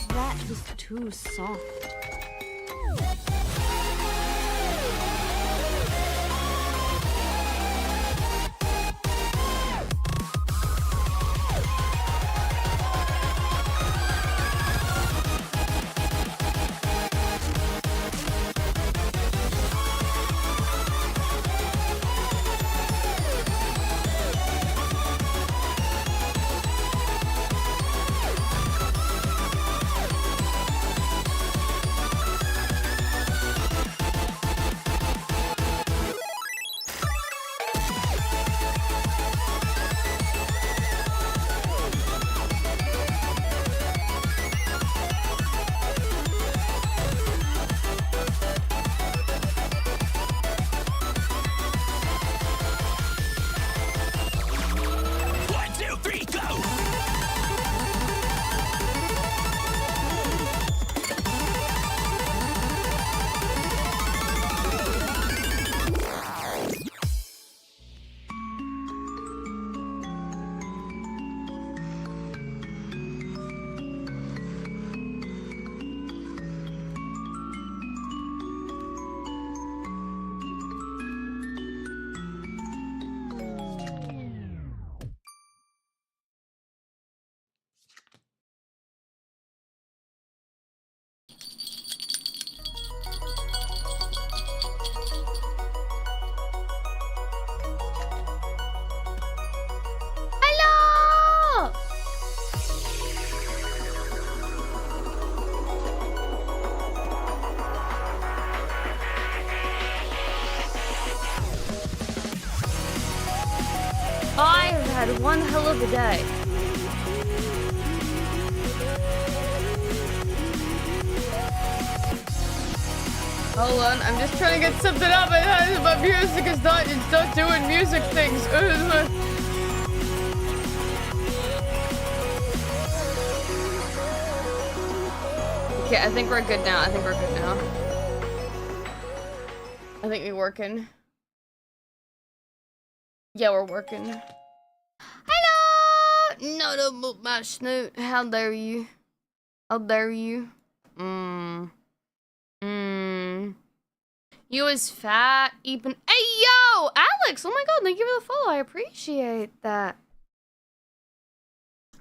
That was too soft. Hello! I've had one hell of a day. Hold on, I'm just trying to get something up. My music is not, it's not doing music things. Okay, I think we're good now. I think we're working. Yeah, we're working. Hello! No, don't move my snoot. How dare you? How dare you? You was fat, even. Hey, yo! Alex! Oh my god, thank you for the follow. I appreciate that.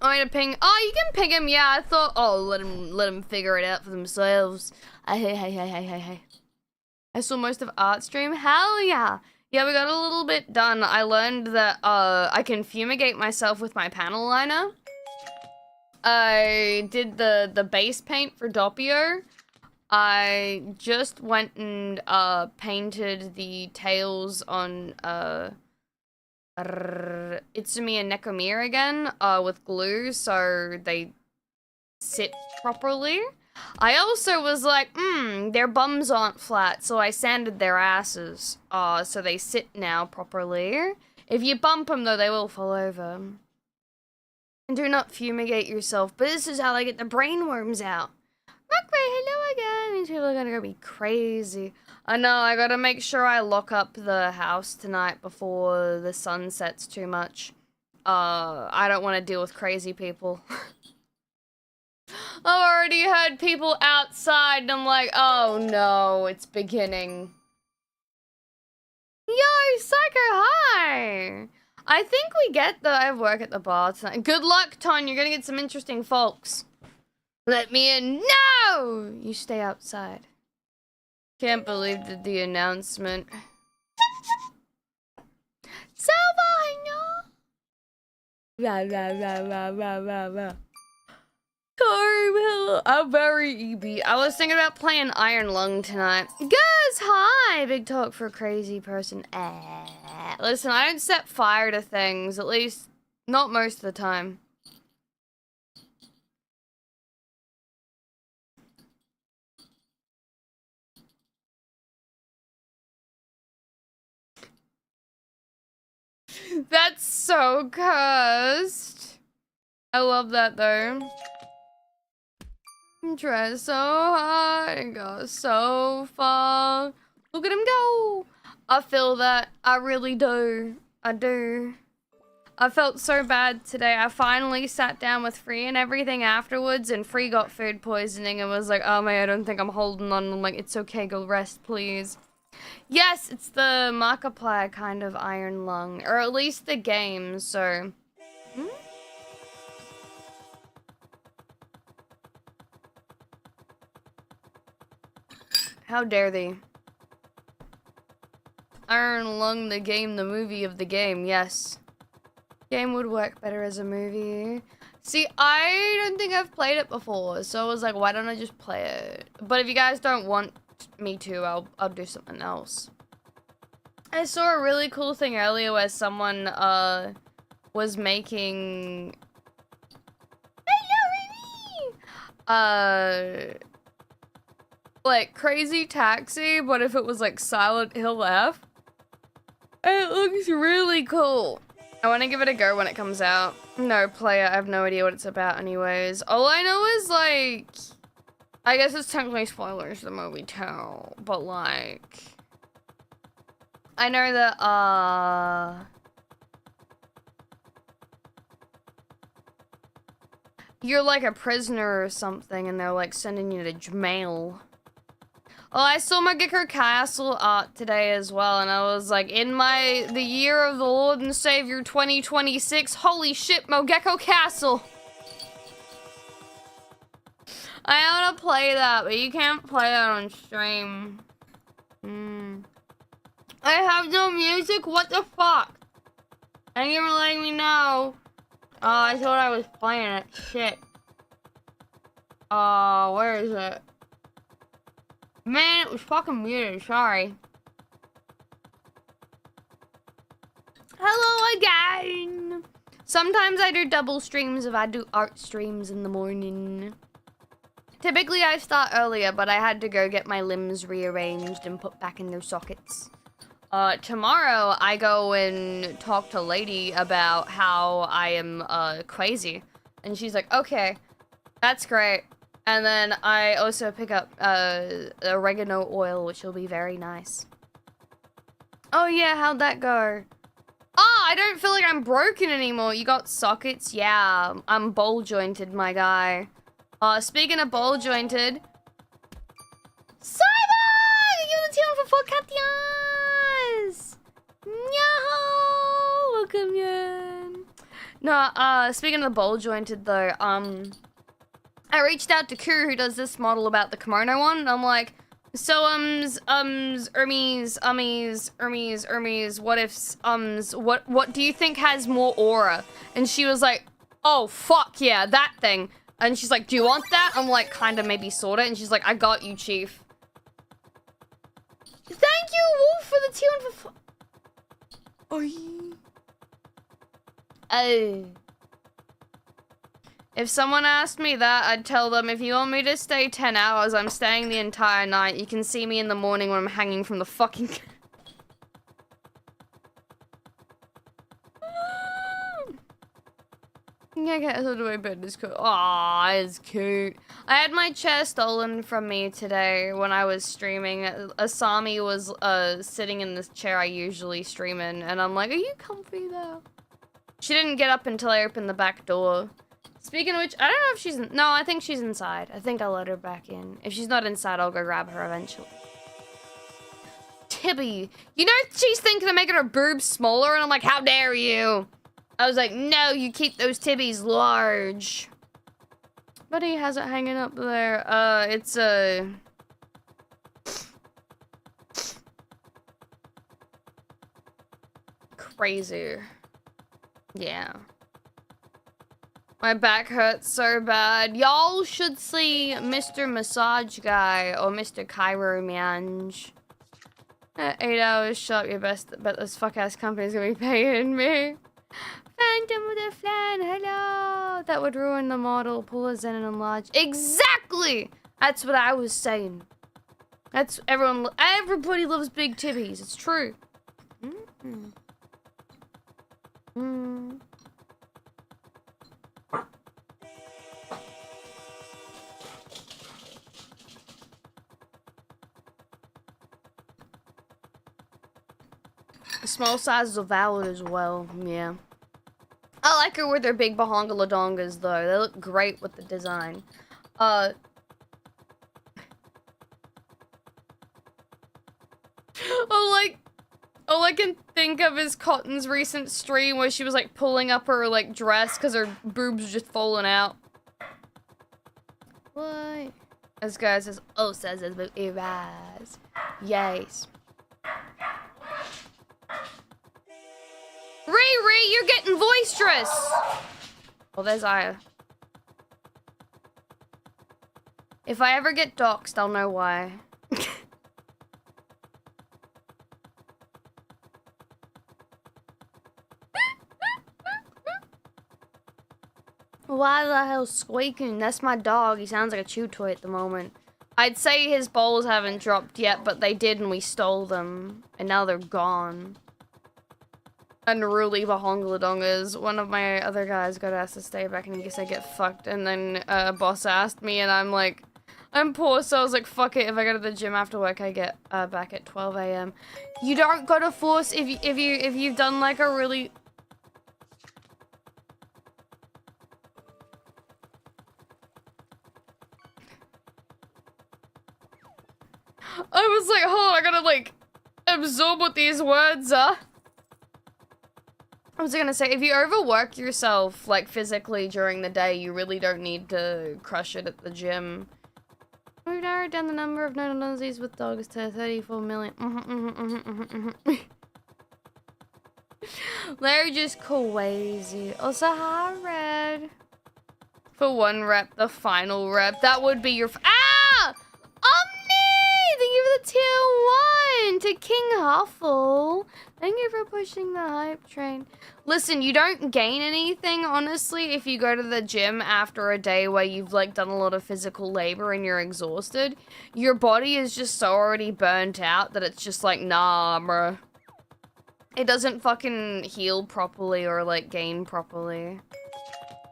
I'm gonna ping. Oh, you can ping him. Yeah, I thought. Oh, let him figure it out for themselves. Hey. I saw most of Art Stream. Hell yeah. Yeah, we got a little bit done. I learned that I can fumigate myself with my panel liner. I did the base paint for Doppio. I just went and painted the tails on Itsumi and Nekomir again with glue so they sit properly. I also was like, their bums aren't flat, so I sanded their asses so they sit now properly. If you bump them though, they will fall over. And do not fumigate yourself, but this is how I get the brainworms out. Rockray, hello again. These people are gonna go be crazy. I know, I gotta make sure I lock up the house tonight before the sun sets too much. I don't want to deal with crazy people. I've already heard people outside and I'm like, oh no, it's beginning. Yo, Psycho, hi! I think we get the, I have work at the bar tonight. Good luck, Ton, you're gonna get some interesting folks. Let me in. No! You stay outside. Can't believe the announcement. Salva, no! La. I'm very EB. I was thinking about playing Iron Lung tonight. Guys, hi! Big talk for a crazy person. Listen, I don't set fire to things, at least not most of the time. That's so cursed. I love that though. Try so hard and go so far. Look at him go. I feel that. I really do. I do. I felt so bad today. I finally sat down with Free and everything afterwards, and Free got food poisoning and was like, oh my, I don't think I'm holding on. I'm like, it's okay, go rest, please. Yes, it's the Markiplier kind of Iron Lung, or at least the game, so... Hmm? How dare they? Iron Lung, the game, the movie of the game, yes. Game would work better as a movie. See, I don't think I've played it before, so I was like, why don't I just play it? But if you guys don't want me to, I'll do something else. I saw a really cool thing earlier where someone was making like Crazy Taxi, but if it was like Silent Hill F. It looks really cool. I want to give it a go when it comes out. No, player, I have no idea what it's about anyways. All I know is like, I guess it's technically spoilers for the movie too, but like, I know that, you're like a prisoner or something and they're like sending you to jail. Oh, I saw my Gecko Castle art today as well, and I was like, in the year of the Lord and Savior 2026, holy shit, Gecko Castle! I want to play that, but you can't play that on stream. I have no music? What the fuck? Thank you for letting me know. Oh, I thought I was playing it. Shit. Where is it? Man, it was fucking weird. Sorry. Hello again. Sometimes I do double streams if I do art streams in the morning. Typically I start earlier, but I had to go get my limbs rearranged and put back in their sockets. Tomorrow I go and talk to Lady about how I am crazy. And she's like, okay, that's great. And then I also pick up oregano oil, which will be very nice. Oh yeah, how'd that go? Oh, I don't feel like I'm broken anymore. You got sockets? Yeah, I'm ball jointed, my guy. Speaking of ball jointed, Simon! You're the team for 4 Katyas! Yo! Welcome, in. No, speaking of the ball jointed though, I reached out to Kuru, who does this model about the kimono one, and I'm like, so, Hermes, what ifs, what do you think has more aura? And she was like, oh, fuck yeah, that thing. And she's like, do you want that? I'm like, kinda, maybe, sorta. And she's like, I got you, chief. Thank you, Wolf, for the 2 and Oh. If someone asked me that, I'd tell them, if you want me to stay 10 hours, I'm staying the entire night. You can see me in the morning when I'm hanging from the fucking... Yeah, get out of the way, but it's cool. Aw, it's cute. I had my chair stolen from me today when I was streaming. Asami was sitting in this chair I usually stream in, and I'm like, are you comfy there? She didn't get up until I opened the back door. Speaking of which, I don't know if she's in— no, I think she's inside. I think I'll let her back in. If she's not inside, I'll go grab her eventually. Tibby. You know she's thinking of making her boobs smaller, and I'm like, how dare you? I was like, no, you keep those tibbies large. But he has it hanging up there. It's crazy. Yeah. My back hurts so bad. Y'all should see Mr. Massage Guy or Mr. Cairo Mange. 8 hours shop, your best bet this fuck-ass company's gonna be paying me. Phantom with a flan, hello! That would ruin the model. Pull a Zen and enlarge. Exactly! That's what I was saying. That's everybody loves big tibbies. It's true. The small sizes are valid as well, yeah. I like her with their big bahongaladongas though. They look great with the design. All I can think of is Cotton's recent stream where she was like pulling up her like dress because her boobs just falling out. What? This guy says, oh, says it's about Eraz. Yes. Riri, you're getting boisterous! Oh, there's Aya. If I ever get doxxed, I'll know why. Why the hell squeaking? That's my dog. He sounds like a chew toy at the moment. I'd say his balls haven't dropped yet, but they did and we stole them. And now they're gone. Unruly bahongaladongas. One of my other guys got asked to stay back and he said get fucked. And then boss asked me and I'm like, I'm poor, so I was like, fuck it. If I go to the gym after work, I get back at 12 AM. You don't gotta force if you've done like a really... I was like, hold on, I gotta like absorb what these words are. I was gonna say, if you overwork yourself like physically during the day, you really don't need to crush it at the gym. We've narrowed down the number of no-no-nosies with dogs to 34 million. They're just crazy. Also, hi, Red. For one rep, the final rep, that would be your ah! Omni! Thank you for the tier 1 to King Huffle. Thank you for pushing the hype train. Listen, you don't gain anything, honestly, if you go to the gym after a day where you've, like, done a lot of physical labor and you're exhausted. Your body is just so already burnt out that it's just like, nah, bruh. It doesn't fucking heal properly or, like, gain properly.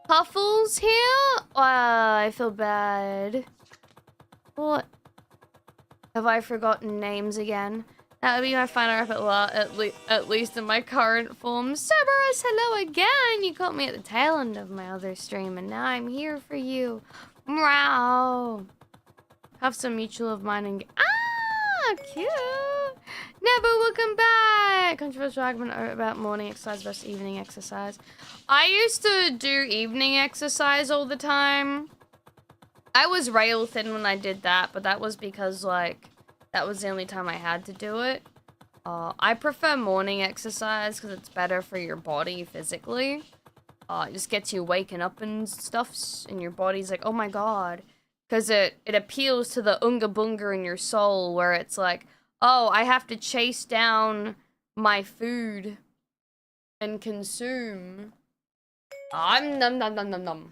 Huffle's here? I feel bad. What? Have I forgotten names again? That would be my final rep at least in my current form. Cerberus, hello again! You caught me at the tail end of my other stream, and now I'm here for you. Meow. Have some mutual of mine and ah, cute! Never, welcome back! Controversial argument about morning exercise versus evening exercise. I used to do evening exercise all the time. I was rail thin when I did that, but that was because, like, that was the only time I had to do it. I prefer morning exercise because it's better for your body physically. It just gets you waking up and stuff, and your body's like, oh my god. Because it appeals to the unga bunga in your soul, where it's like, oh, I have to chase down my food and consume. Nom nom nom nom nom.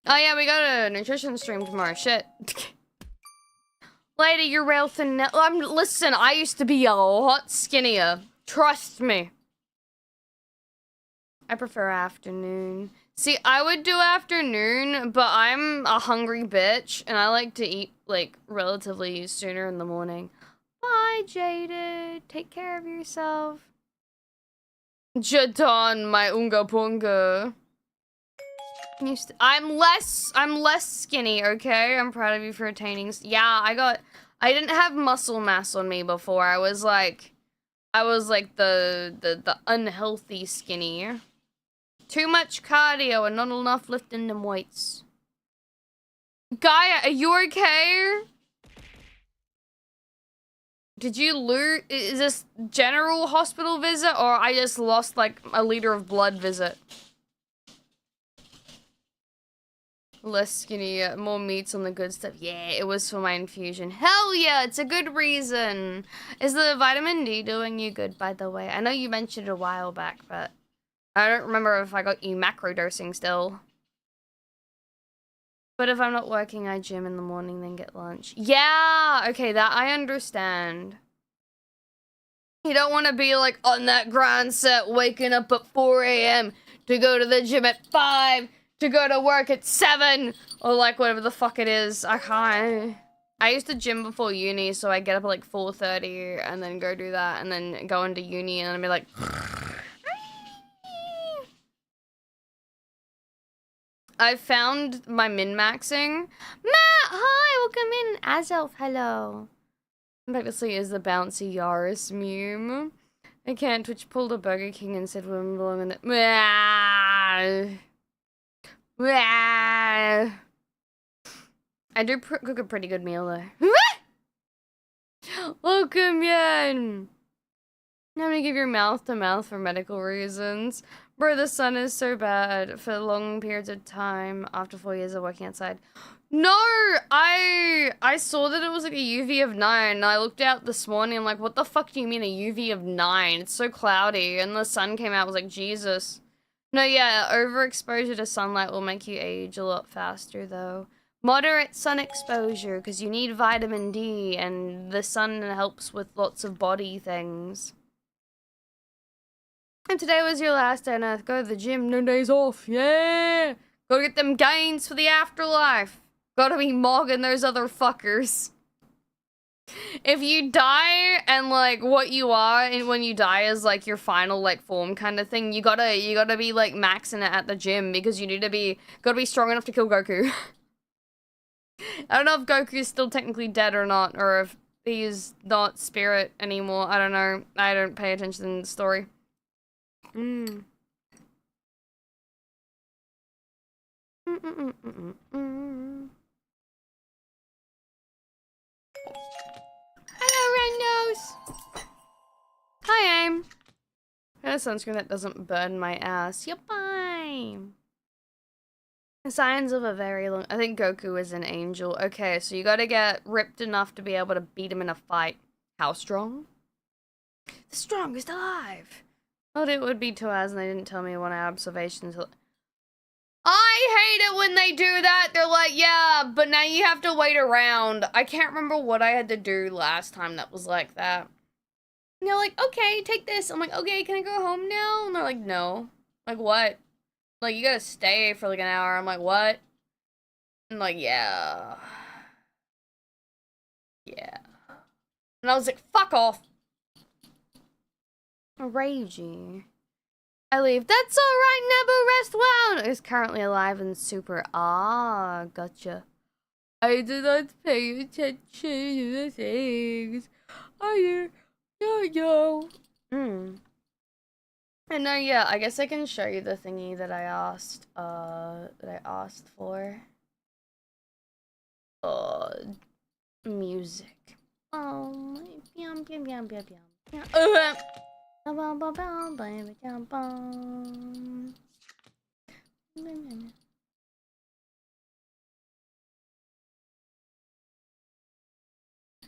Oh yeah, we got a nutrition stream tomorrow. Shit. Lady, you're real thin now. Listen, I used to be a lot skinnier. Trust me. I prefer afternoon. See, I would do afternoon, but I'm a hungry bitch, and I like to eat, like, relatively sooner in the morning. Bye, Jaded. Take care of yourself. Jadon, my unga punga. I'm less skinny, okay? I'm proud of you for attaining. Yeah, I didn't have muscle mass on me before. I was like the unhealthy skinny. Too much cardio and not enough lifting them weights. Gaia, are you okay? Did you lose? Is this general hospital visit or I just lost like a liter of blood visit? Less skinny, more meats on the good stuff. Yeah, it was for my infusion. Hell yeah, it's a good reason. Is the vitamin D doing you good, by the way? I know you mentioned it a while back, but I don't remember if I got you macro dosing still. But if I'm not working, I gym in the morning, then get lunch. Yeah, okay, that I understand. You don't want to be like on that grind set, waking up at 4 a.m. to go to the gym at 5, to go to work at 7, or like whatever the fuck it is. I can't. I used to gym before uni, so I get up at like 4:30 and then go do that and then go into uni and I'd be like... I found my min-maxing. Matt, hi, welcome in. Azelf, hello. Previously is the bouncy Yaris meme. I can't Twitch pulled a Burger King and said we're belong in the... I do cook a pretty good meal though. Welcome in. I'm gonna give your mouth to mouth for medical reasons. Bro, the sun is so bad for long periods of time after 4 years of working outside. No, I saw that it was like a UV of 9. And I looked out this morning. I'm like, what the fuck do you mean a UV of 9? It's so cloudy. And the sun came out. I was like, Jesus. No, yeah, overexposure to sunlight will make you age a lot faster, though. Moderate sun exposure, because you need vitamin D, and the sun helps with lots of body things. And today was your last day on Earth. Go to the gym, no days off. Yeah! Go get them gains for the afterlife. Gotta be mogging those other fuckers. If you die and like what you are and when you die is like your final like form kind of thing, you gotta be like maxing it at the gym because you need to be gotta be strong enough to kill Goku. I don't know if Goku is still technically dead or not, or if he's not spirit anymore. I don't know. I don't pay attention in the story. Hello, Randos! Hi, Aim. I got a sunscreen that doesn't burn my ass. You're fine. Signs of a very long... I think Goku is an angel. Okay, so you gotta get ripped enough to be able to beat him in a fight. How strong? The strongest alive! Thought it would be 2 hours and they didn't tell me one observation until... I hate it when they do that. They're like, yeah, but now you have to wait around. I can't remember what I had to do last time that was like that. And they're like, okay, take this. I'm like, okay, can I go home now? And they're like, no. Like, what? Like, you gotta stay for like an hour. I'm like, what? I'm like, yeah. Yeah. And I was like, fuck off. Ragey. I leave. That's alright, Nebo, rest well. Is currently alive and super. Ah, gotcha. I did not pay attention to the things. Yo. And no, yeah, I guess I can show you the thingy that I asked for. Music. Oh, yum, yum, yum, yum, yum.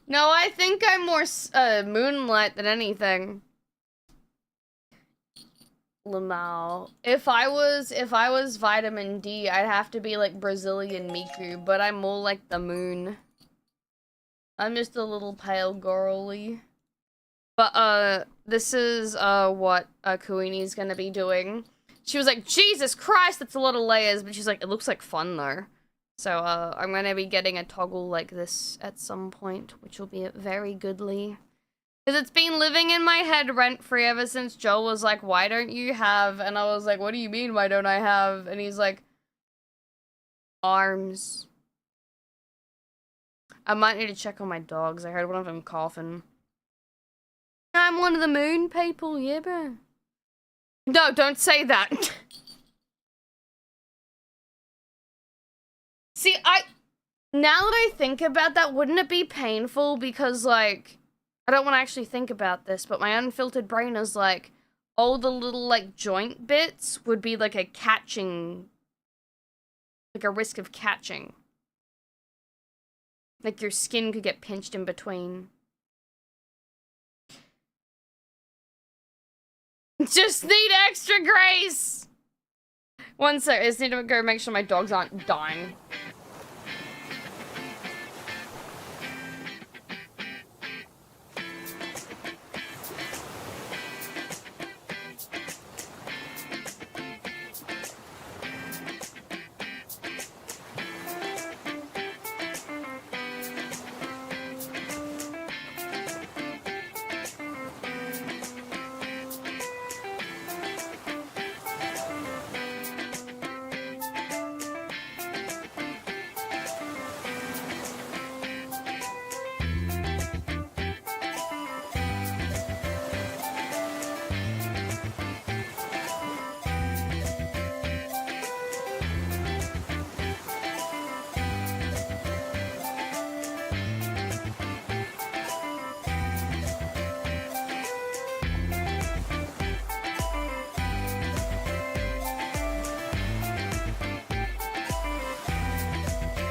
No, I think I'm more Moonlight than anything. Lamau. If I was vitamin D, I'd have to be like Brazilian Miku, but I'm more like the moon. I'm just a little pale girly. But this is what Kuini's gonna be doing. She was like, Jesus Christ, that's a lot of layers, but she's like, it looks like fun though. So I'm gonna be getting a toggle like this at some point, which will be very goodly. Because it's been living in my head rent-free ever since Joel was like, why don't you have... And I was like, what do you mean, why don't I have... And he's like... arms. I might need to check on my dogs. I heard one of them coughing. I'm one of the moon people, yeah, bro. No, don't say that. See, now that I think about that, wouldn't it be painful? Because, like... I don't want to actually think about this, but my unfiltered brain is like, all the little, like, joint bits would be like a catching Like a risk of catching. Like your skin could get pinched in between. Just need extra grace! One sec, I just need to go make sure my dogs aren't dying.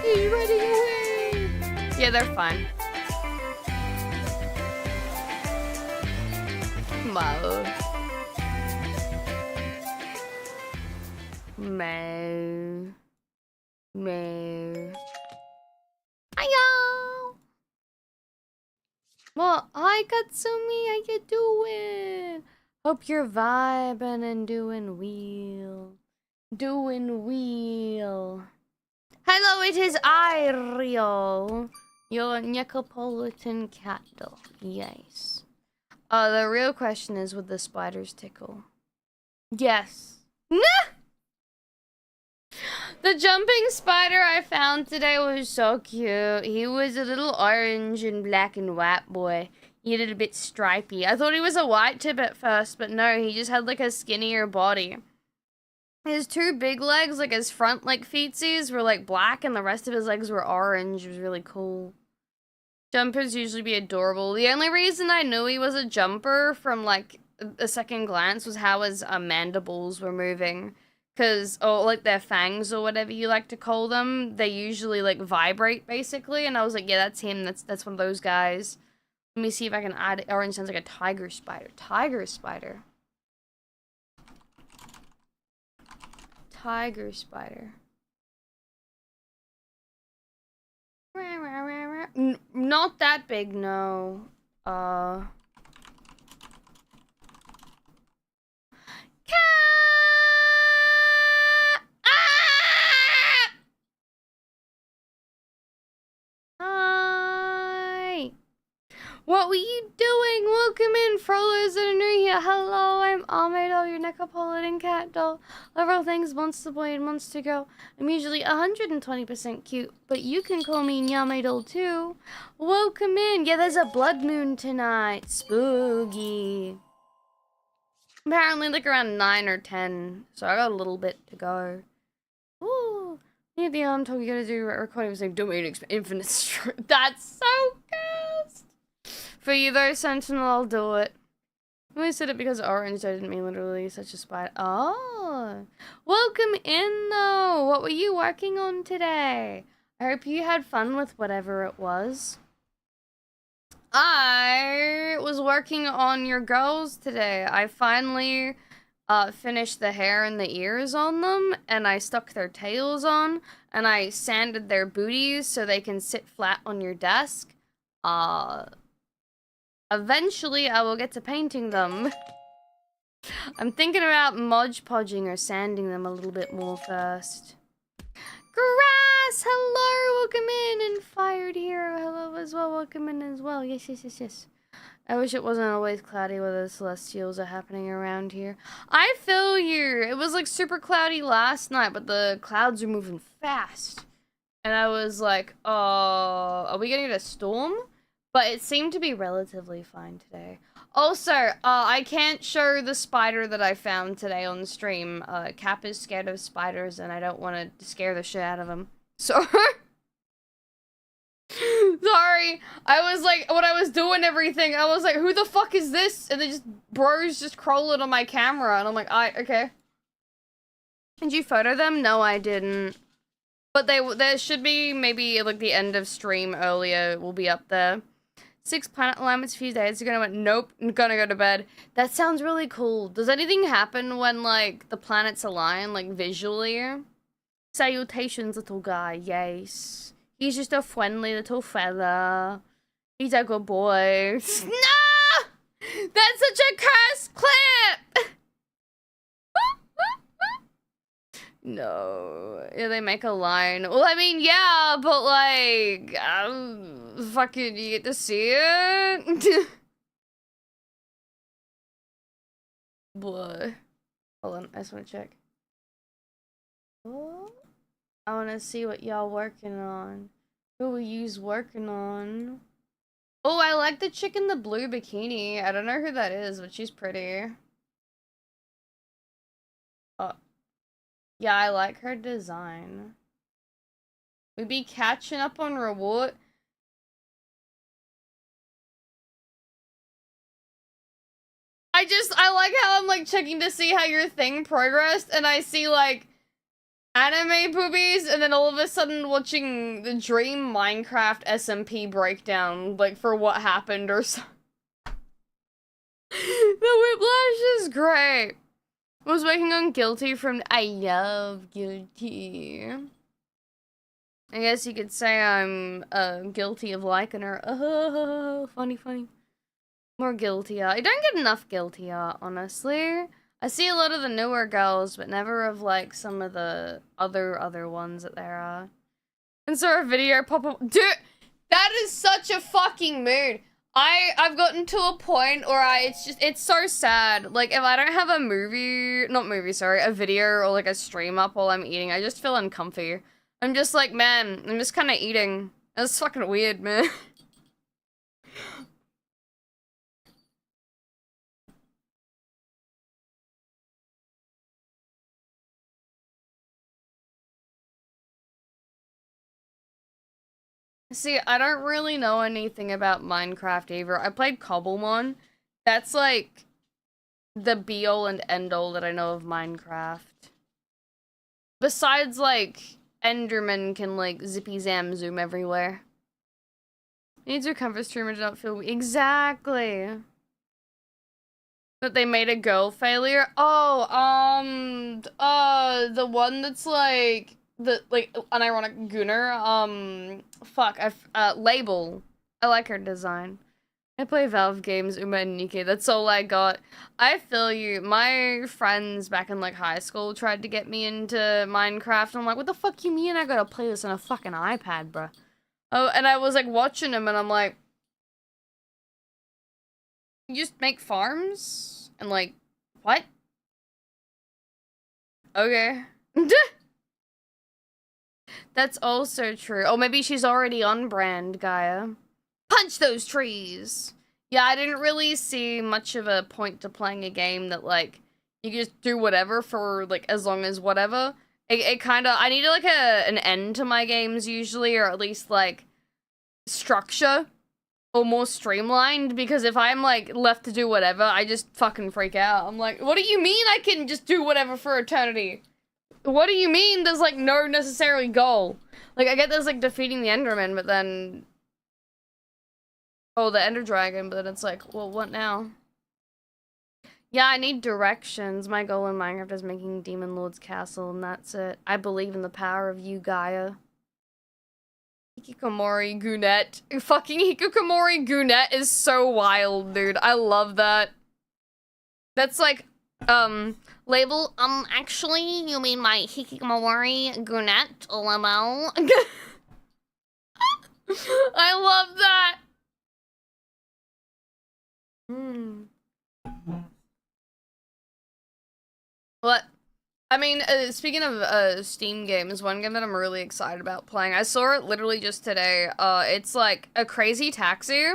He's running away! Yeah, they're fine. Mo. Mo. Mo. Hiya! Well, hi Katsumi, how you doing? Hope you're vibing and doing well. Doing well. Hello, it is I, Rio. Your Neapolitan cat dog. Yes. The real question is, would the spiders tickle? Yes. Nah! The jumping spider I found today was so cute. He was a little orange and black and white boy. He had a bit stripy. I thought he was a white tip at first, but no, he just had like a skinnier body. His two big legs, like his front like feetsies, were like black and the rest of his legs were orange. It was really cool. Jumpers usually be adorable. The only reason I knew he was a jumper from like a second glance was how his mandibles were moving. Cause, or like their fangs or whatever you like to call them, they usually like vibrate basically. And I was like, yeah, that's him. That's one of those guys. Let me see if I can add orange. Sounds like a tiger spider. Tiger spider. Tiger spider. Not that big, no. Hi. What were you doing? Welcome in, Frollos that are new here. Hello, I'm Amado, your Neapolitan cat doll. Love all things monster boy and monster girl. I'm usually 120% cute, but you can call me Nyamado too. Welcome in. Yeah, there's a blood moon tonight. Spooky. Apparently like around 9 or 10, so I got a little bit to go. Ooh. Need the arm talk you gotta do recording saying domain infinite strength. That's so cursed. For you though, Sentinel, I'll do it. I only said it because orange, I didn't mean literally such a spider. Oh. Welcome in though. What were you working on today? I hope you had fun with whatever it was. I was working on your girls today. I finally finished the hair and the ears on them, and I stuck their tails on, and I sanded their booties so they can sit flat on your desk. Eventually I will get to painting them. I'm thinking about Mod Podging or sanding them a little bit more first. Grass, hello, welcome in, and Fired Hero, hello as well, welcome in as well. Yes, yes, yes, yes. I wish it wasn't always cloudy where the celestials are happening around here. I feel you. It was like super cloudy last night, but the clouds are moving fast. And I was like, oh, are we gonna get a storm? But it seemed to be relatively fine today. Also, I can't show the spider that I found today on the stream. Cap is scared of spiders, and I don't want to scare the shit out of him. So... Sorry, I was like, when I was doing everything, I was like, who the fuck is this? And then just, bros just crawling on my camera, and I'm like, okay. Did you photo them? No, I didn't. But there should be maybe like the end of stream earlier will be up there. 6 planet alignments a few days ago. I went, nope, I'm gonna go to bed. That sounds really cool. Does anything happen when like the planets align, like visually? Salutations, little guy. Yes, he's just a friendly little fella. He's a good boy. No! That's such a cursed clip! No. Yeah, they make a line. Well, I mean, yeah, but like, fucking, you get to see it? Boy. Hold on, I just want to check. Oh, I want to see what y'all working on. Who are yous working on? Oh, I like the chick in the blue bikini. I don't know who that is, but she's pretty. Oh. Yeah, I like her design. We be catching up on reward. I like how I'm like checking to see how your thing progressed, and I see like anime boobies, and then all of a sudden watching the Dream Minecraft SMP breakdown, like for what happened or so. The whiplash is great. I was working on Guilty from I love Guilty. I guess you could say I'm guilty of liking her. Oh, funny, funny. More guilty art. I don't get enough guilty art, honestly. I see a lot of the newer girls, but never of like some of the other ones that there are. And so a video pop up. Dude, that is such a fucking mood. I've gotten to a point where it's so sad. Like, if I don't have a video or like a stream up while I'm eating, I just feel uncomfy. I'm just like, man, I'm just kind of eating. That's fucking weird, man. See, I don't really know anything about Minecraft either. I played Cobblemon. That's like the be-all and end-all that I know of Minecraft. Besides, like, Enderman can, like, zippy-zam zoom everywhere. Needs to cover streamer to not feel exactly. That they made a girl failure. Oh, the one that's like the unironic gooner. Fuck, Label. I like her design. I play Valve games, Uma and Nike. That's all I got. I feel you. My friends back in like high school tried to get me into Minecraft. I'm like, what the fuck you mean I gotta play this on a fucking iPad, bruh? Oh, and I was like watching them, and I'm like, you just make farms? And like, what? Okay. That's also true. Oh, maybe she's already on brand, Gaia. Punch those trees! Yeah, I didn't really see much of a point to playing a game that, like, you just do whatever for, like, as long as whatever. It kinda, I need, like, an end to my games, usually, or at least, like, structure. Or more streamlined, because if I'm, like, left to do whatever, I just fucking freak out. I'm like, what do you mean I can just do whatever for eternity? What do you mean there's, like, no necessary goal? Like, I get there's, like, defeating the Enderman, but then... Oh, the Ender Dragon, but then it's like, well, what now? Yeah, I need directions. My goal in Minecraft is making Demon Lord's castle, and that's it. I believe in the power of you, Gaia. Hikikomori Gunet. Fucking Hikikomori Gunet is so wild, dude. I love that. That's like, label, actually, you mean my Hikikomori Gunet, LML? I love that. What? I mean, speaking of Steam games, one game that I'm really excited about playing, I saw it literally just today. It's like a Crazy Taxi,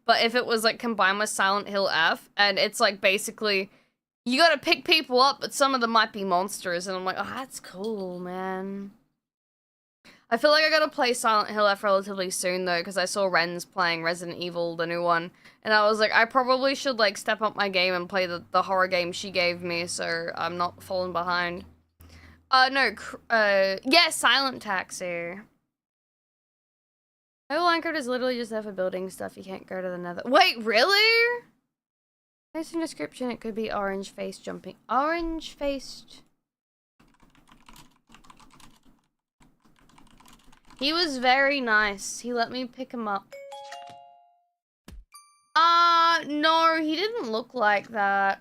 but if it was like combined with Silent Hill F, and it's like basically you gotta pick people up, but some of them might be monsters, and I'm like, oh, that's cool, man. I feel like I gotta play Silent Hill F relatively soon though, because I saw Ren's playing Resident Evil, the new one, and I was like, I probably should like step up my game and play the horror game she gave me, so I'm not falling behind. No, yeah, Silent Taxi. My Minecraft is literally just there for building stuff. You can't go to the nether. Wait, really? There's some description. It could be orange face jumping. Orange faced. He was very nice. He let me pick him up. No, he didn't look like that.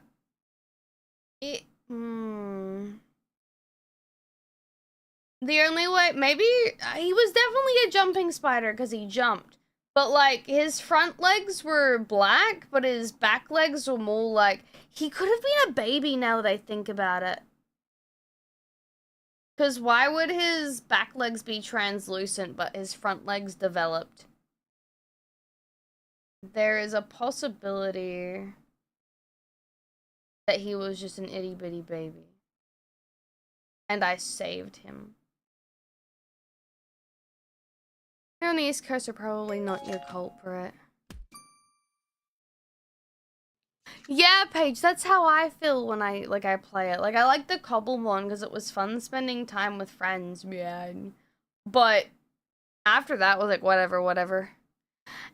The only way, maybe, he was definitely a jumping spider because he jumped. But, like, his front legs were black, but his back legs were more like, he could have been a baby now that I think about it. Because why would his back legs be translucent, but his front legs developed? There is a possibility that he was just an itty bitty baby. And I saved him. They're on the East Coast are probably not your culprit. Yeah, Paige, that's how I feel when I play it. Like, I like the Cobble one because it was fun spending time with friends, yeah. But after that was like, whatever.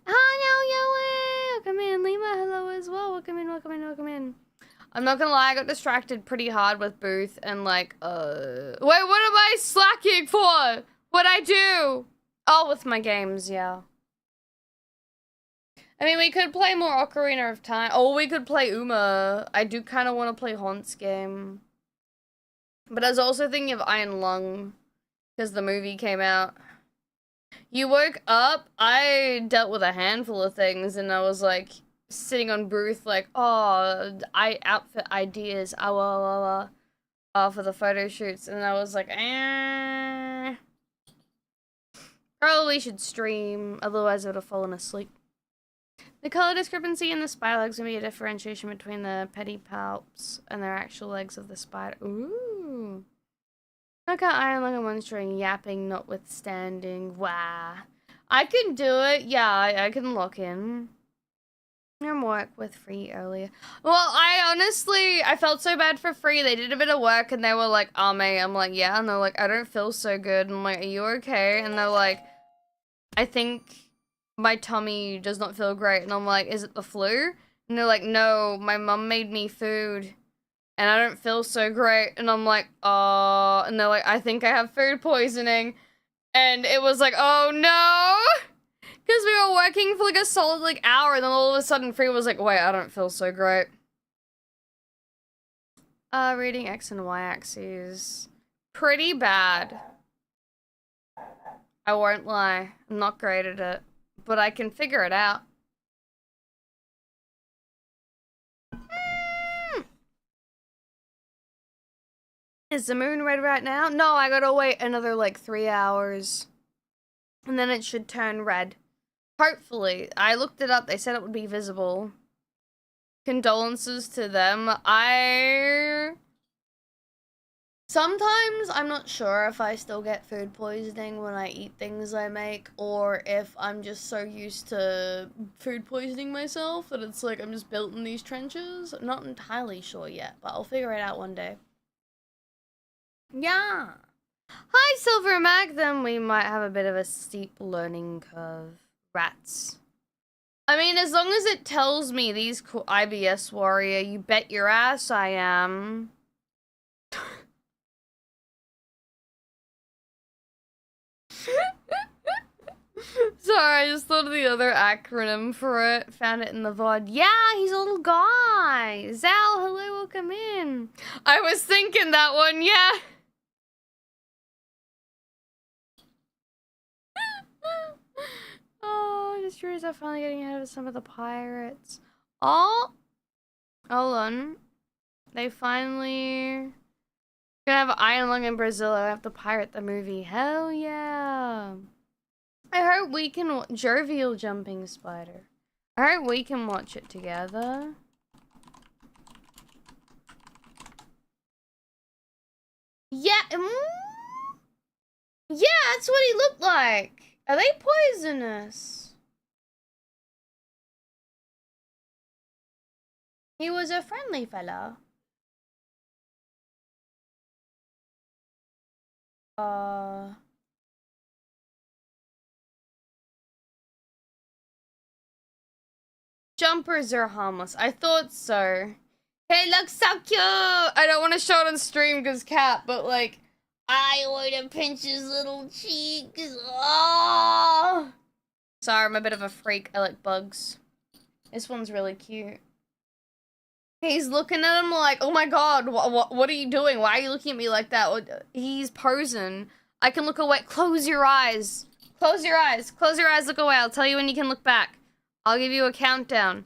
Oh, no, welcome in. Lima, hello as well. Welcome in. I'm not gonna lie, I got distracted pretty hard with Booth and like, wait, what am I slacking for? What'd I do? Oh, with my games, yeah. I mean, we could play more Ocarina of Time. Oh, we could play Uma. I do kind of want to play Haunt's game. But I was also thinking of Iron Lung, because the movie came out. You woke up, I dealt with a handful of things, and I was like, sitting on Booth, like, oh, outfit ideas, for the photo shoots, and I was like, probably should stream, otherwise I would have fallen asleep. The color discrepancy in the spider legs will be a differentiation between the pedipalps and their actual legs of the spider. Ooh. Look at Iron Lung and Monstering, yapping notwithstanding. Wow. I can do it. Yeah, I can lock in. Your work with Free earlier. Well, I felt so bad for Free. They did a bit of work and they were like, oh, mate. I'm like, yeah. And they're like, I don't feel so good. And I'm like, are you okay? And they're like, I think my tummy does not feel great. And I'm like, is it the flu? And they're like, no, my mum made me food and I don't feel so great. And I'm like, oh, and they're like, I think I have food poisoning. And it was like, oh no, because we were working for like a solid like hour and then all of a sudden Free was like, wait, I don't feel so great. Reading X and Y axes. Pretty bad. I won't lie. I'm not great at it. But I can figure it out. Is the moon red right now? No, I gotta wait another like 3 hours. And then it should turn red. Hopefully. I looked it up. They said it would be visible. Condolences to them. Sometimes I'm not sure if I still get food poisoning when I eat things I make, or if I'm just so used to food poisoning myself that it's like I'm just built in these trenches. I'm not entirely sure yet, but I'll figure it out one day. Yeah. Hi, Silver Mag. Then we might have a bit of a steep learning curve. Rats. I mean, as long as it tells me these cool IBS warrior, you bet your ass I am. Sorry, I just thought of the other acronym for it. Found it in the VOD. Yeah, he's a little guy. Zal, hello, welcome in. I was thinking that one, yeah. Oh, destroyers are finally getting ahead of some of the pirates. Oh, hold on. They finally gonna have Iron Lung in Brazil. I have to pirate the movie. Hell yeah. I hope we can jovial jumping spider. I hope we can watch it together. Yeah. Yeah, that's what he looked like. Are they poisonous? He was a friendly fella. Jumpers are harmless. I thought so. Hey, look so cute! I don't want to show it on stream because cat, but like, I want to pinch his little cheeks. Oh! Sorry, I'm a bit of a freak. I like bugs. This one's really cute. He's looking at him like, oh my god, what are you doing? Why are you looking at me like that? He's posing. I can look away. Close your eyes. Close your eyes. Close your eyes, look away. I'll tell you when you can look back. I'll give you a countdown.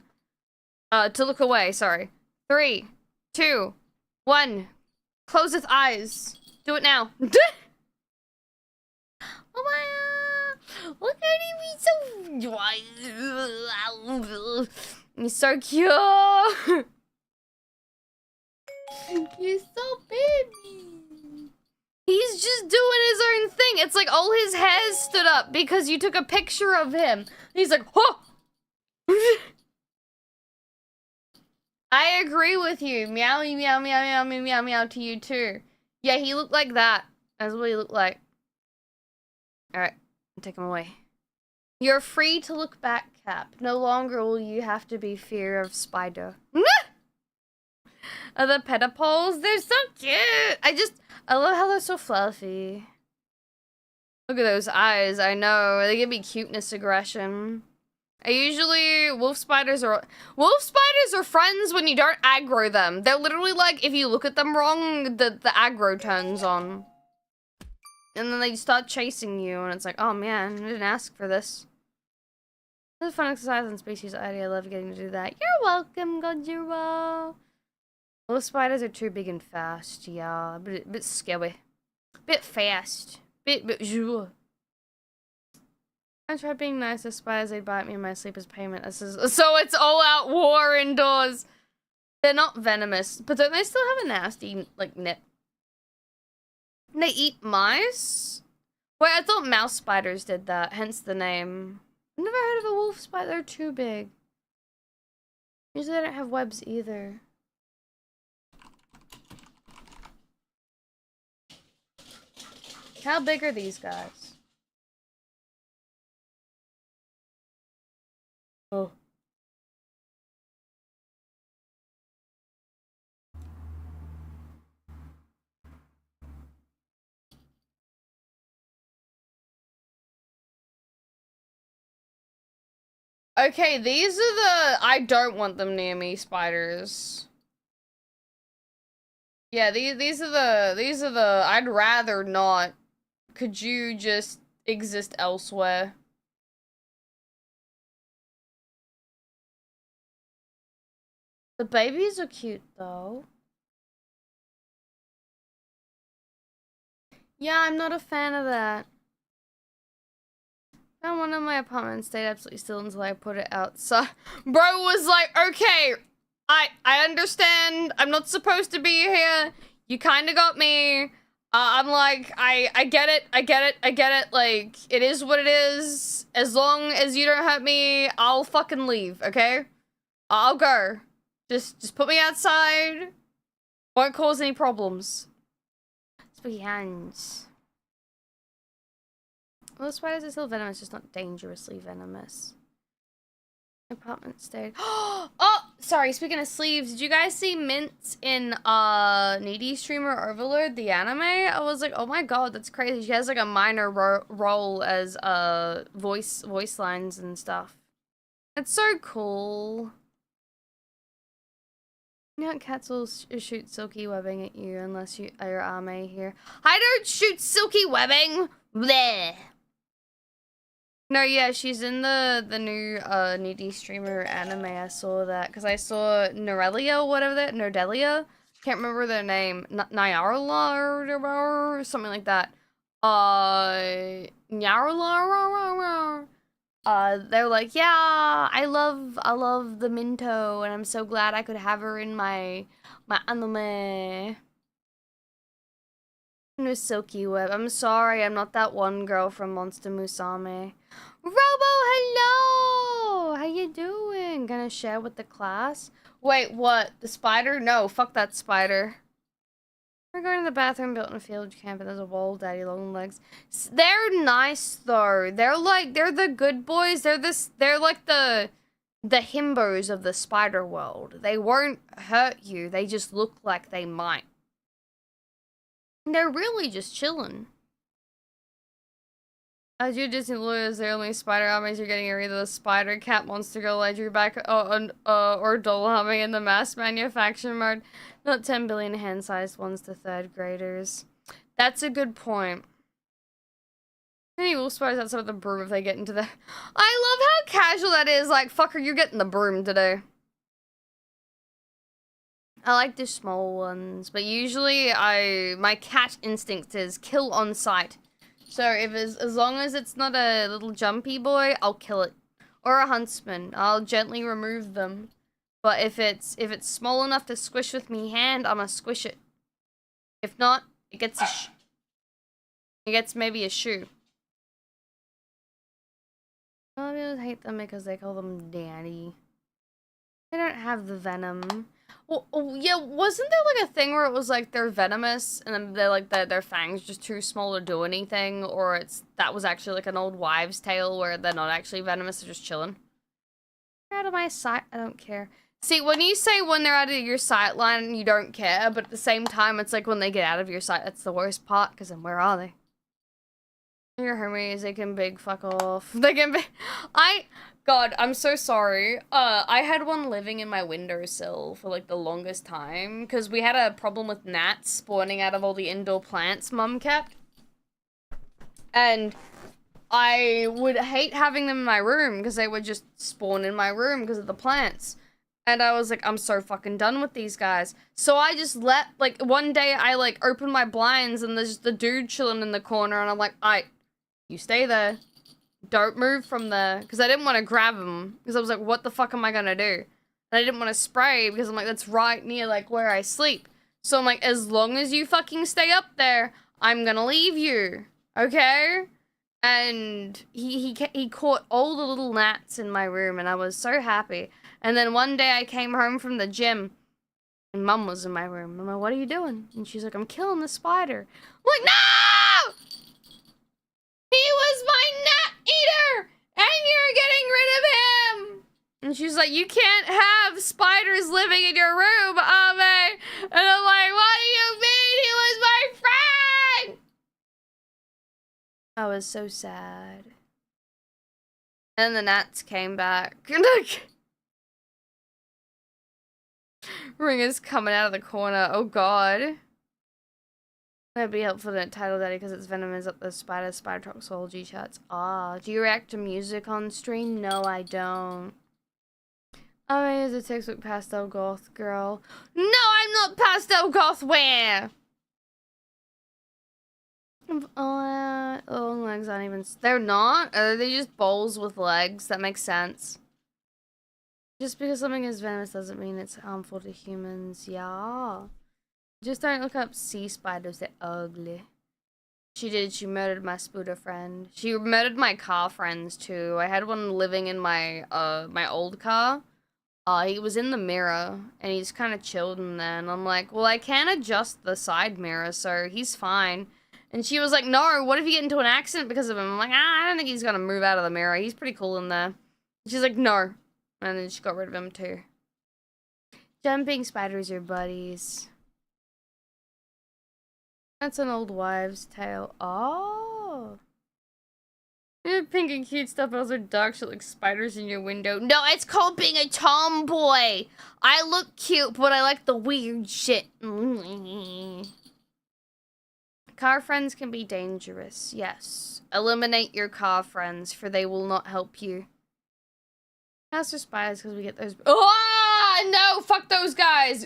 To look away, sorry. 3, 2, 1. Close with eyes. Do it now. Oh my god. Look at him, he's so cute. He's so baby. He's just doing his own thing. It's like all his hairs stood up because you took a picture of him. He's like, oh! I agree with you. Meow, meow, meow, meow, meow, meow, meow to you too. Yeah, he looked like that. That's what he looked like. Alright, take him away. You're free to look back, Cap. No longer will you have to be fear of spider. Are the pedipals? They're so cute! I love how they're so fluffy. Look at those eyes, I know. They give me cuteness aggression. Wolf spiders are friends when you don't aggro them. They're literally like, if you look at them wrong, the aggro turns on. And then they start chasing you, and it's like, oh man, I didn't ask for this. This is a fun exercise in species ID. I love getting to do that. You're welcome, Godzilla. Wolf spiders are too big and fast, yeah. Bit scary. Bit fast. Bit sure. I tried being nice to spiders, they'd bite me in my sleep as payment. So it's all out war indoors. They're not venomous, but don't they still have a nasty, like, nip? They eat mice? Wait, I thought mouse spiders did that, hence the name. I've never heard of a wolf spider, they're too big. Usually they don't have webs either. How big are these guys? Oh. Okay, these are the I don't want them near me spiders. Yeah, these are the I'd rather not. Could you just exist elsewhere? The babies are cute though. Yeah, I'm not a fan of that. Found one in my apartment and stayed absolutely still until I put it outside. Bro was like, okay, I understand. I'm not supposed to be here. You kind of got me. I'm like, I get it. I get it. I get it. Like, it is what it is. As long as you don't hurt me, I'll fucking leave, okay? I'll go. Just put me outside. Won't cause any problems. Spooky hands. Well, the spiders are still venomous, just not dangerously venomous. Apartment stayed. Oh, sorry, speaking of sleeves, did you guys see Mint in Needy Streamer Overlord, the anime? I was like, oh my god, that's crazy. She has like a minor role as voice lines and stuff. It's so cool. You know, cats will shoot silky webbing at you unless your army here. I don't shoot silky webbing! Bleh! No, yeah, she's in the new Needy Streamer anime. I saw that because I saw Norelia, whatever that, Nordelia. Can't remember their name. Nyarla or something like that. Nyarla. They're like, yeah, I love the Minto, and I'm so glad I could have her in my anime. No silky web. I'm sorry, I'm not that one girl from Monster Musame. Robo, hello! How you doing? Gonna share with the class? Wait, what? The spider? No, fuck that spider. We're going to the bathroom built in a field camp and there's a wall, daddy long legs. They're nice though. They're the good boys. They're like the himbos of the spider world. They won't hurt you. They just look like they might. They're really just chilling. As you Disney lawyers, the only spider armies you're getting are either the spider, cat, monster girl, back, or doll humming in the mass manufacturing mode. Not 10 billion hand-sized ones to third graders. That's a good point. Any wolf spiders outside of the broom if they get into the... I love how casual that is. Like, fucker, you're getting the broom today. I like the small ones, but usually my cat instinct is kill on sight. So as long as it's not a little jumpy boy, I'll kill it. Or a huntsman. I'll gently remove them. But if it's small enough to squish with me hand, I'ma squish it. If not, it gets maybe a shoe. A lot of people hate them because they call them daddy. They don't have the venom. Well, oh, yeah, wasn't there like a thing where it was like they're venomous and then they're like their fangs just too small to do anything, or that was actually like an old wives' tale where they're not actually venomous, they're just chilling? They're out of my sight. I don't care. See, when you say when they're out of your sight line, you don't care, but at the same time, it's like when they get out of your sight, that's the worst part, because then where are they? Your homies, they can big fuck off. They can be. God, I'm so sorry. I had one living in my windowsill for like the longest time because we had a problem with gnats spawning out of all the indoor plants Mum kept. And I would hate having them in my room because they would just spawn in my room because of the plants. And I was like, I'm so fucking done with these guys. So I just like, one day I like opened my blinds and there's just the dude chilling in the corner and I'm like, you stay there. Don't move from there. Because I didn't want to grab him. Because I was like, what the fuck am I gonna do? And I didn't want to spray because I'm like, that's right near like where I sleep. So I'm like, as long as you fucking stay up there, I'm gonna leave you. Okay? And he caught all the little gnats in my room and I was so happy. And then one day I came home from the gym and Mum was in my room. I'm like, what are you doing? And she's like, I'm killing the spider. I'm like, no! He was my gnat eater! And you're getting rid of him! And she's like, you can't have spiders living in your room, Ame! And I'm like, what do you mean? He was my friend! I was so sad. And the gnats came back. Ring is coming out of the corner. Oh god. That'd be helpful to title daddy because its venom is up the spider toxology charts. Ah, do you react to music on stream? No, I don't. Oh, here's a textbook pastel goth girl. No, I'm not pastel goth where? Long legs aren't even. They're not? Are they just bowls with legs? That makes sense. Just because something is venomous doesn't mean it's harmful to humans. Yeah. Just don't look up sea spiders, they're ugly. She did, she murdered my spooder friend. She murdered my car friends too. I had one living in my my old car. He was in the mirror and he's kind of chilled in there and I'm like, well, I can adjust the side mirror, so he's fine. And she was like, no, what if you get into an accident because of him? I'm like, I don't think he's gonna move out of the mirror. He's pretty cool in there. She's like, no. And then she got rid of him too. Jumping spiders are buddies. That's an old wives' tale. Oh. You have pink and cute stuff, but also dark shit like spiders in your window. No, it's called being a tomboy. I look cute, but I like the weird shit. Car friends can be dangerous, yes. Eliminate your car friends, for they will not help you. That's just spiders because we get those. Oh no! Fuck those guys!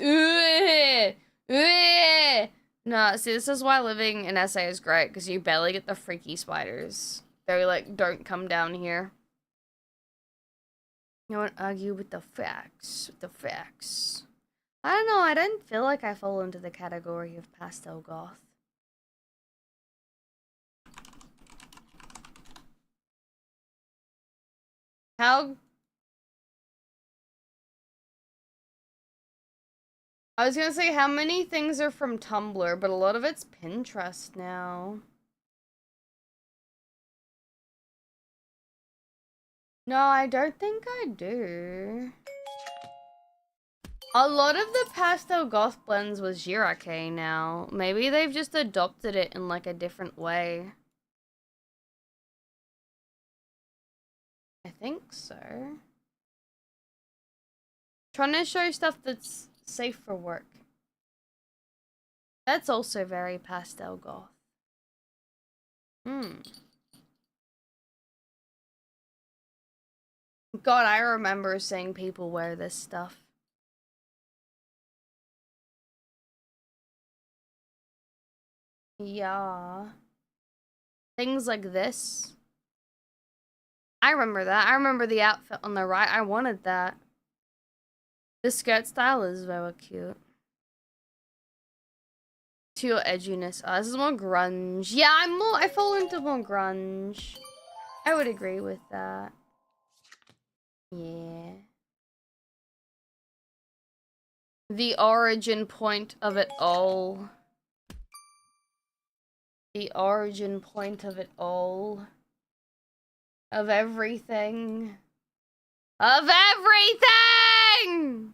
No, see, this is why living in SA is great, because you barely get the freaky spiders. They're like, don't come down here. You don't argue with the facts. I don't know, I didn't feel like I fall into the category of pastel goth. How... I was gonna say how many things are from Tumblr, but a lot of it's Pinterest now. No, I don't think I do. A lot of the pastel goth blends was Jirake now. Maybe they've just adopted it in like a different way. I think so. Trying to show stuff that's safe for work. That's also very pastel goth. God, I remember seeing people wear this stuff. Yeah. Things like this. I remember that. I remember the outfit on the right. I wanted that. The skirt style is very cute. To your edginess. Oh, this is more grunge. Yeah, I fall into more grunge. I would agree with that. Yeah. The origin point of it all. The origin point of it all. Of everything. Of everything!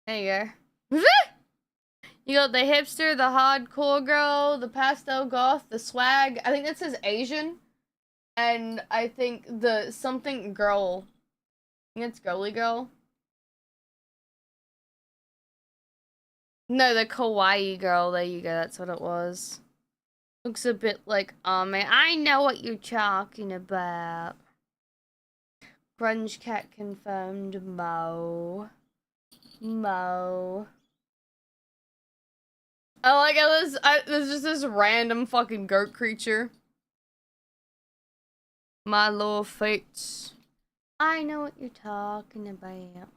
There you go. You got the hipster, the hardcore girl, the pastel goth, the swag. I think that says Asian. And I think the something girl. I think it's girly girl. No, the kawaii girl. There you go. That's what it was. Looks a bit like I know what you're talking about. Grunge cat confirmed. Mo. Mo. I like how there's just this random fucking goat creature. My little fates. I know what you're talking about.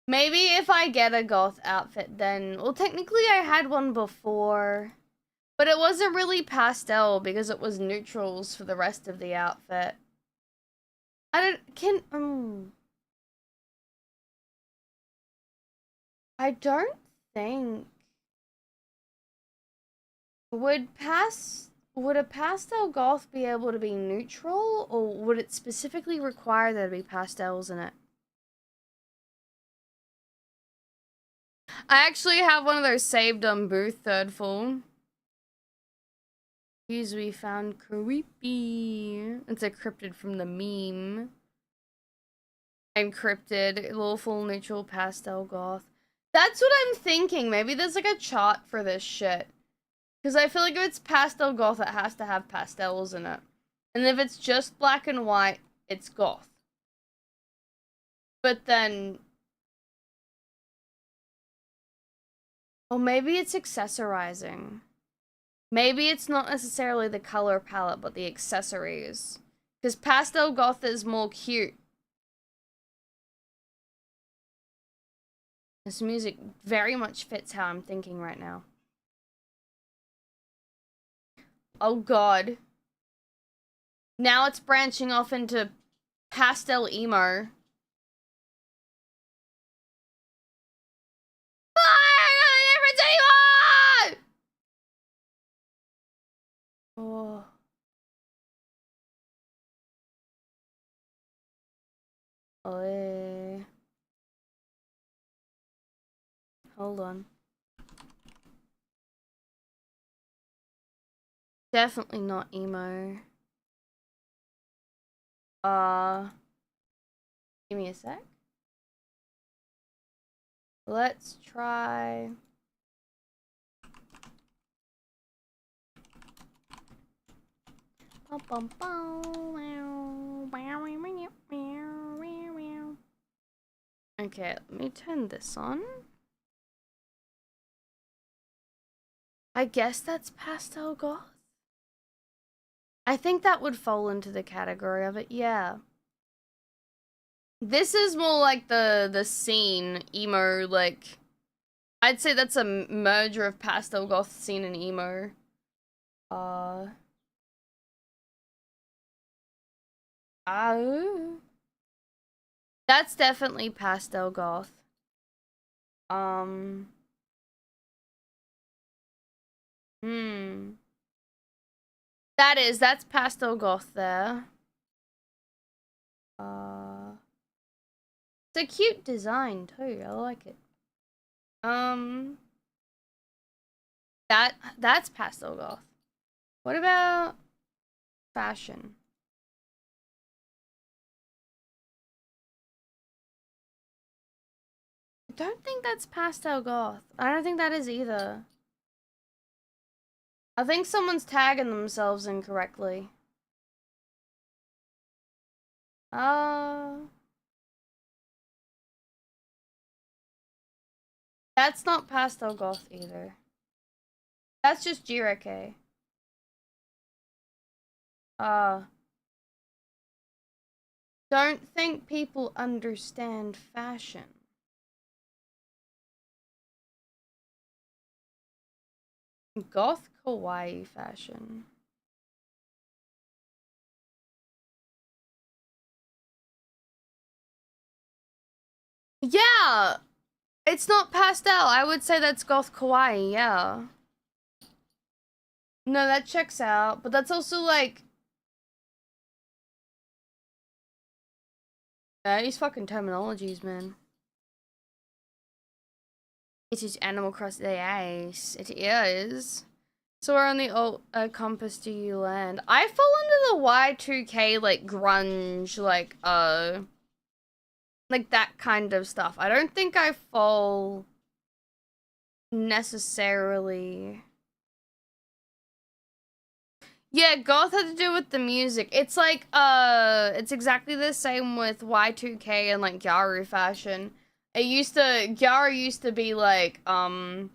Maybe if I get a goth outfit then... Well, technically I had one before. But it wasn't really pastel because it was neutrals for the rest of the outfit. I don't think... Would a pastel goth be able to be neutral, or would it specifically require there to be pastels in it? I actually have one of those saved on Booth third full. These we found creepy. It's encrypted from the meme. Encrypted, little full neutral pastel goth. That's what I'm thinking. Maybe there's like a chart for this shit. Because I feel like if it's pastel goth, it has to have pastels in it. And if it's just black and white, it's goth. But then... Oh, maybe it's accessorizing. Maybe it's not necessarily the color palette, but the accessories. Because pastel goth is more cute. This music very much fits how I'm thinking right now. Oh god. Now it's branching off into pastel emo. Oh. Oh. Hold on. Definitely not emo. Give me a sec. Let's try... Okay, let me turn this on. I guess that's pastel goth. I think that would fall into the category of it, yeah. This is more like the scene, emo, like... I'd say that's a merger of pastel goth scene and emo. That's definitely pastel goth. Um. Hmm. That's pastel goth there. It's a cute design too. I like it. Um. That's pastel goth. What about fashion? I don't think that's pastel goth. I don't think that is either. I think someone's tagging themselves incorrectly. Uh, that's not pastel goth either. That's just Jirake. Uh, don't think people understand fashion. Goth kawaii fashion. Yeah, it's not pastel. I would say that's goth kawaii, yeah. No, that checks out, but that's also like these fucking terminologies, man. It is Animal Crossing. Yes, it is. So where on the compass do you land? I fall into the Y2K like grunge, like that kind of stuff. I don't think I fall necessarily. Yeah, goth had to do with the music. It's like it's exactly the same with Y2K and like Gyaru fashion. Gyaru used to be like a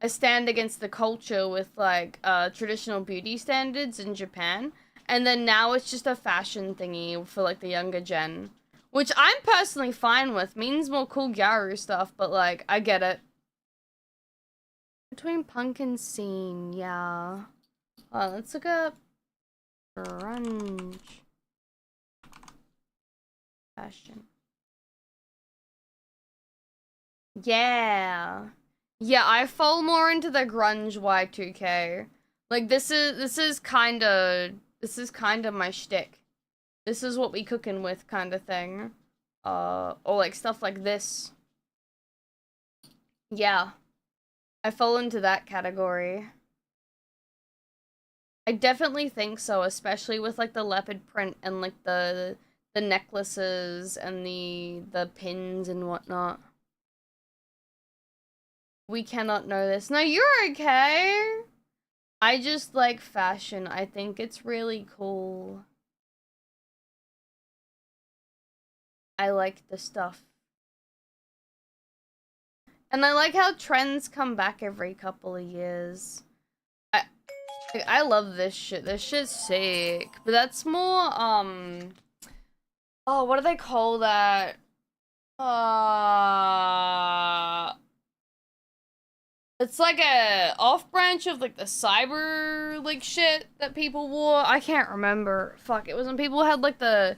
stand against the culture with like traditional beauty standards in Japan. And then now it's just a fashion thingy for like the younger gen. Which I'm personally fine with. Means more cool Gyaru stuff, but like I get it. Between punk and scene, yeah. Let's look up grunge fashion. Yeah. Yeah, I fall more into the grunge Y2K. Like this is kinda my shtick. This is what we cooking with kind of thing. Or like stuff like this. Yeah. I fall into that category. I definitely think so, especially with like the leopard print and like the necklaces and the pins and whatnot. We cannot know this. No, you're okay. I just like fashion. I think it's really cool. I like the stuff. And I like how trends come back every couple of years. I I love this shit. This shit's sick. But that's more oh, what do they call that? Uh it's like a off branch of like the cyber like shit that people wore. I can't remember. Fuck, it was when people had like they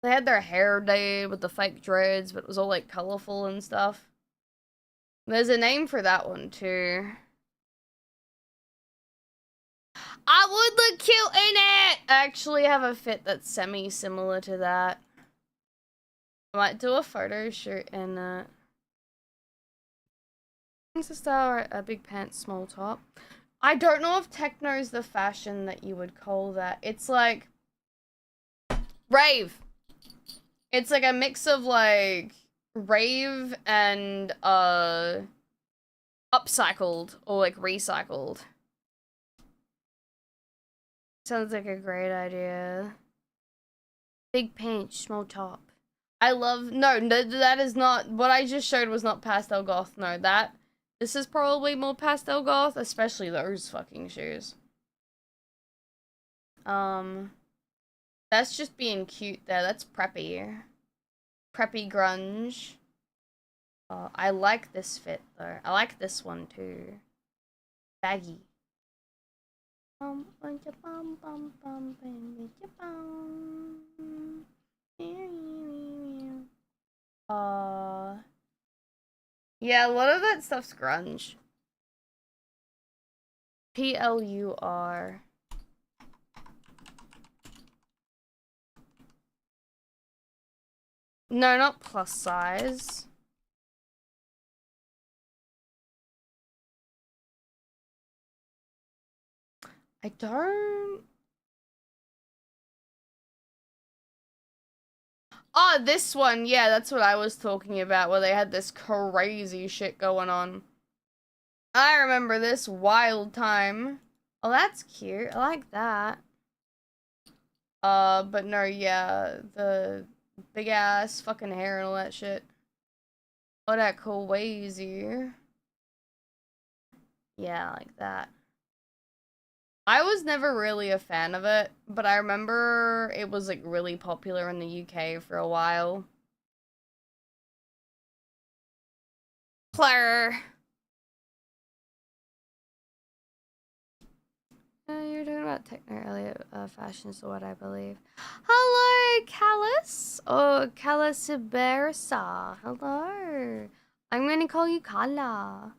had their hair day with the fake dreads, but it was all like colorful and stuff. There's a name for that one too. I would look cute in it! I actually have a fit that's semi-similar to that. I might do a photo shoot in it. What's the style? A big pants, small top. I don't know if techno's the fashion that you would call that. It's like rave. It's like a mix of like rave and upcycled or like recycled. Sounds like a great idea. Big pants, small top. I love no, that is not what I just showed was not pastel goth. No, this is probably more pastel goth, especially those fucking shoes. Um that's just being cute there. That's preppy. Preppy grunge. I like this fit though. I like this one too. Baggy. Uh Yeah, a lot of that stuff's grunge. PLUR. No, not plus size. I don't... Oh, this one. Yeah, that's what I was talking about, where they had this crazy shit going on. I remember this wild time. Oh, that's cute. I like that. But no, yeah, the big ass fucking hair and all that shit. Oh, that crazy. Yeah, like that. I was never really a fan of it, but I remember it was like really popular in the UK for a while. Claire. You're talking about techno earlier fashion is what I believe. Hello, Callus. Oh, Callus-Bersa. Hello. I'm gonna call you Kala.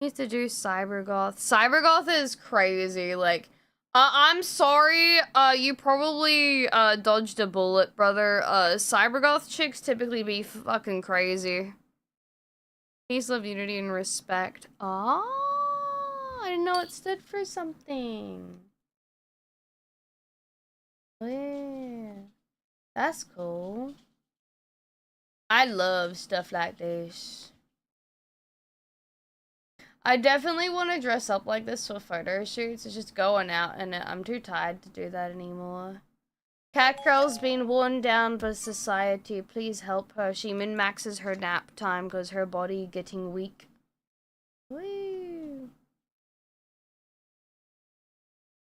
Used to do cybergoth. Cybergoth is crazy. Like, I'm sorry. You probably dodged a bullet, brother. Cybergoth chicks typically be fucking crazy. Peace, love, unity, and respect. Oh, I didn't know it stood for something. Yeah, that's cool. I love stuff like this. I definitely want to dress up like this for photo shoots. It's just going out and I'm too tired to do that anymore. Cat girl's been worn down by society. Please help her. She min-maxes her nap time because her body getting weak. Woo.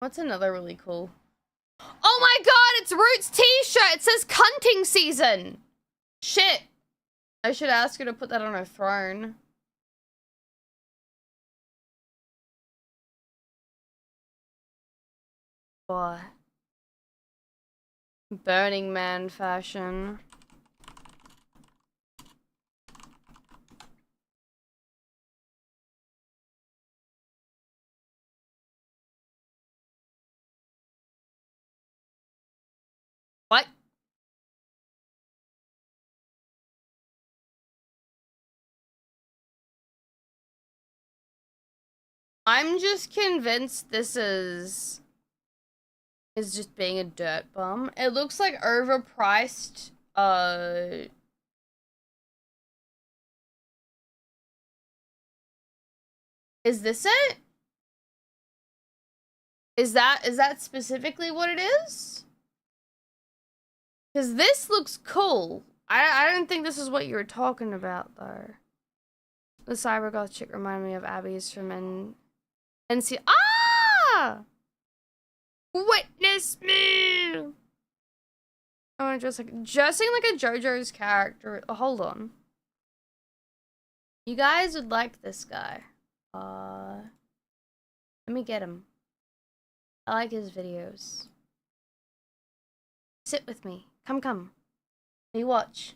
What's another really cool? Oh my god, it's Roots t-shirt! It says cunting season! Shit! I should ask her to put that on her throne. What? Burning Man fashion. What? I'm just convinced this is just being a dirt bum. It looks like overpriced, is this it? Is that specifically what it is? Because this looks cool. I don't think this is what you were talking about, though. The cybergoth chick reminded me of Abby's from NC. Ah! Witness me! I want to dressing like a JoJo's character. Oh, hold on. You guys would like this guy. Let me get him. I like his videos. Sit with me. Come, come. Let me watch.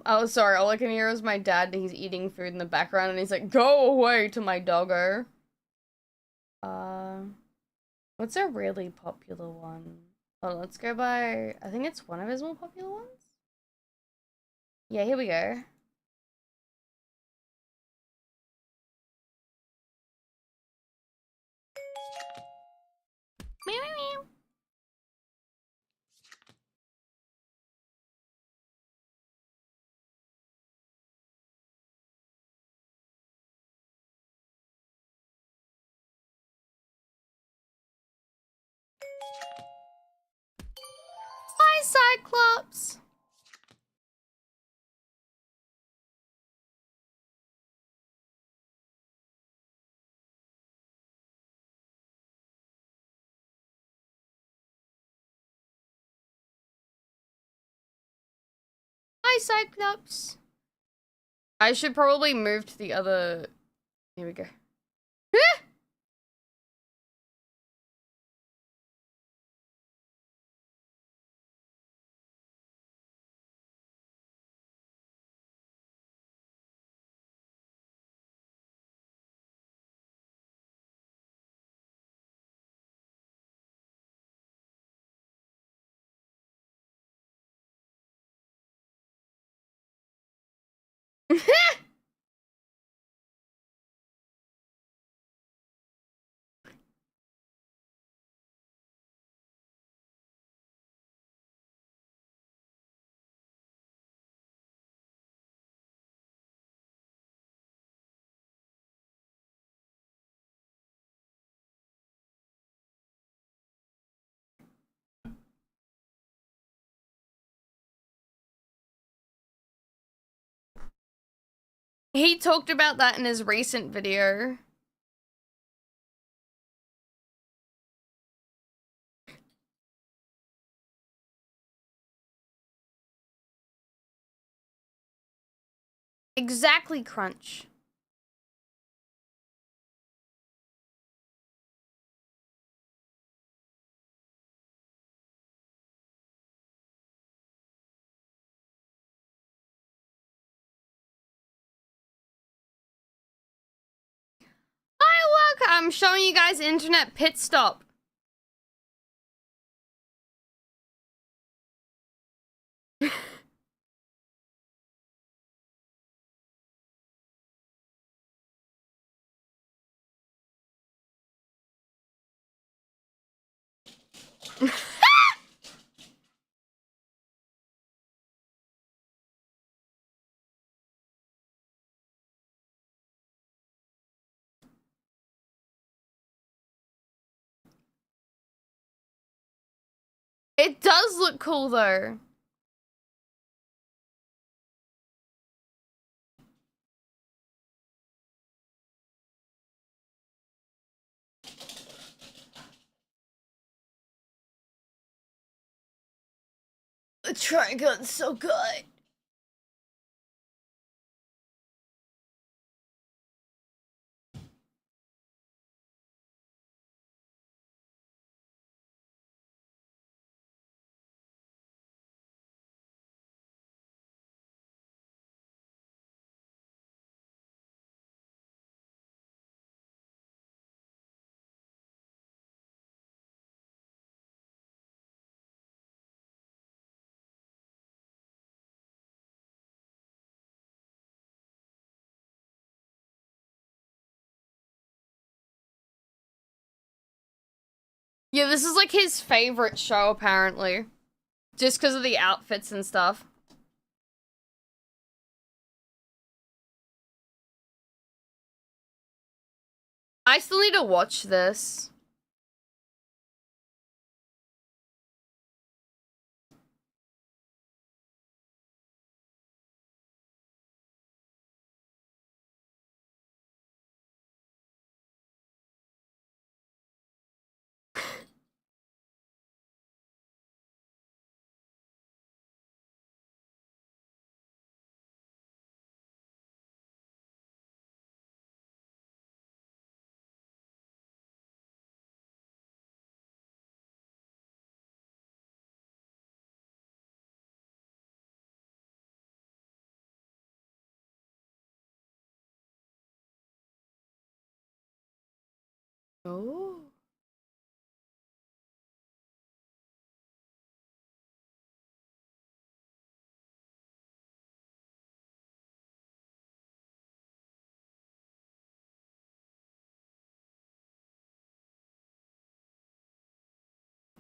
Oh, sorry. All I can hear is my dad. He's eating food in the background, and he's like, "Go away" to my doggo. What's a really popular one? Oh, let's go by. I think it's one of his more popular ones. Yeah, here we go. Meow, meow, meow. Hi, Cyclops. Hi, Cyclops. I should probably move to the other. Here we go. He talked about that in his recent video. Exactly, Crunch. Hi, look! I'm showing you guys internet pit stop. It does look cool, though. The Trigun's so good. Yeah, this is like his favorite show, apparently. Just because of the outfits and stuff. I still need to watch this. Oh.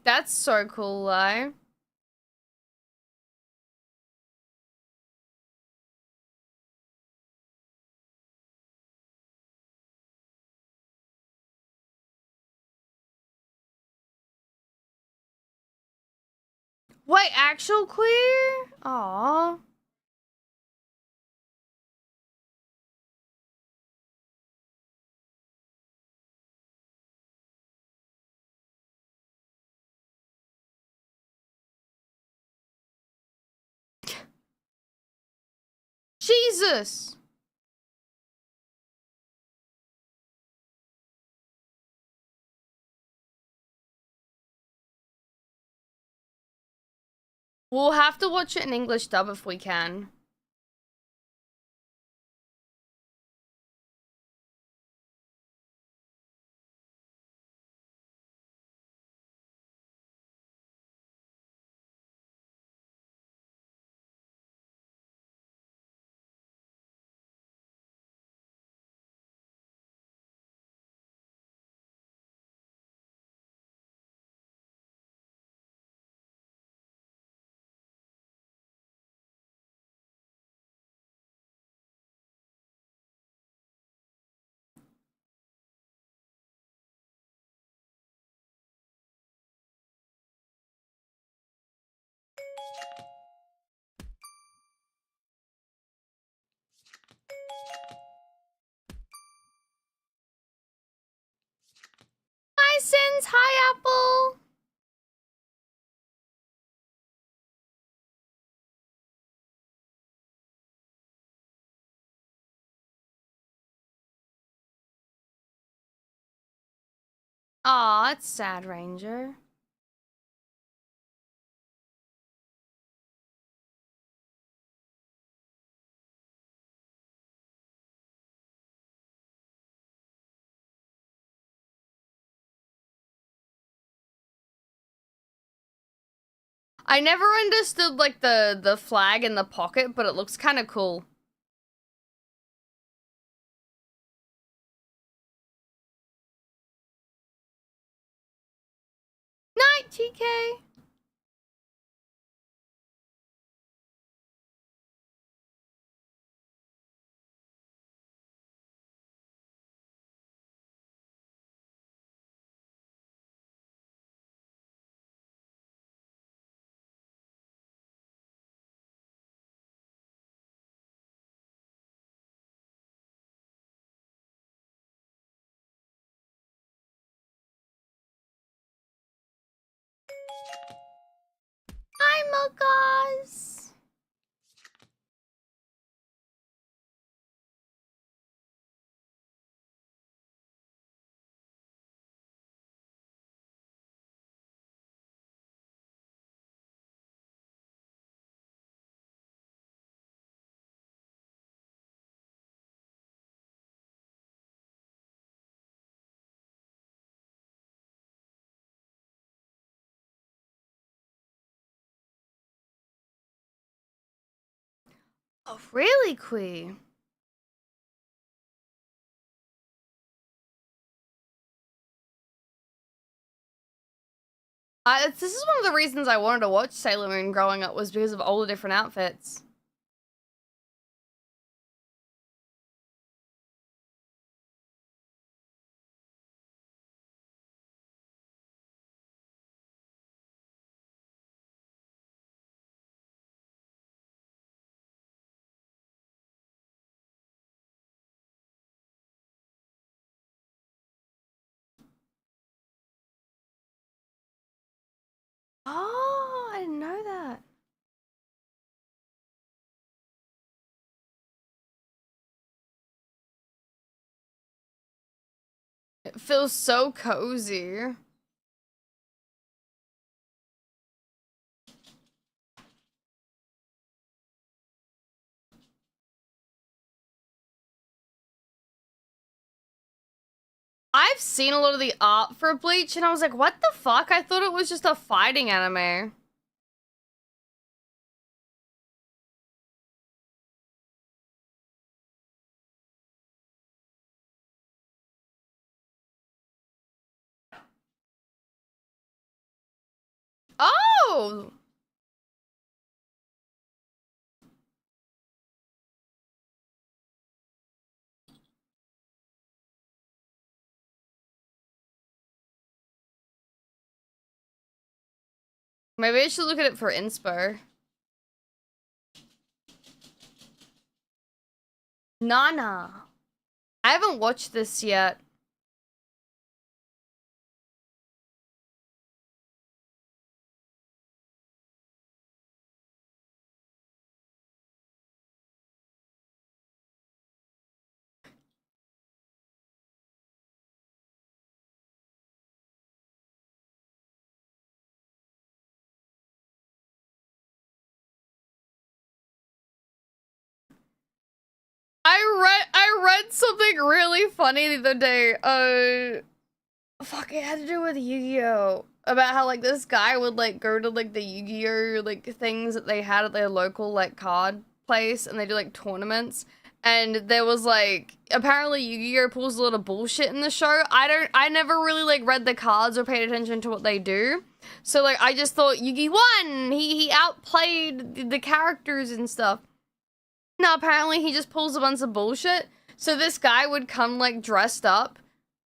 That's so cool, though. Wait, actual queer? Aww. Jesus! We'll have to watch it in English dub if we can. Hi, Sins. Hi, Apple. Aw, it's sad, Ranger. I never understood, like, the flag in the pocket, but it looks kind of cool. Night, TK. Hi, Mokas. Oh, really, Quee? This is one of the reasons I wanted to watch Sailor Moon growing up, was because of all the different outfits. Oh, I didn't know that. It feels so cozy. I've seen a lot of the art for Bleach, and I was like, what the fuck? I thought it was just a fighting anime. Oh! Maybe I should look at it for inspo. Nana. I haven't watched this yet. I read something really funny the other day. Fuck, it had to do with Yu-Gi-Oh! About how, like, this guy would, like, go to, like, the Yu-Gi-Oh! Like, things that they had at their local, like, card place, and they do, like, tournaments. And there was, like, apparently Yu-Gi-Oh! Pulls a lot of bullshit in the show. I never really, like, read the cards or paid attention to what they do. So, like, I just thought Yugi won! He outplayed the characters and stuff. No, apparently he just pulls a bunch of bullshit. So this guy would come, like, dressed up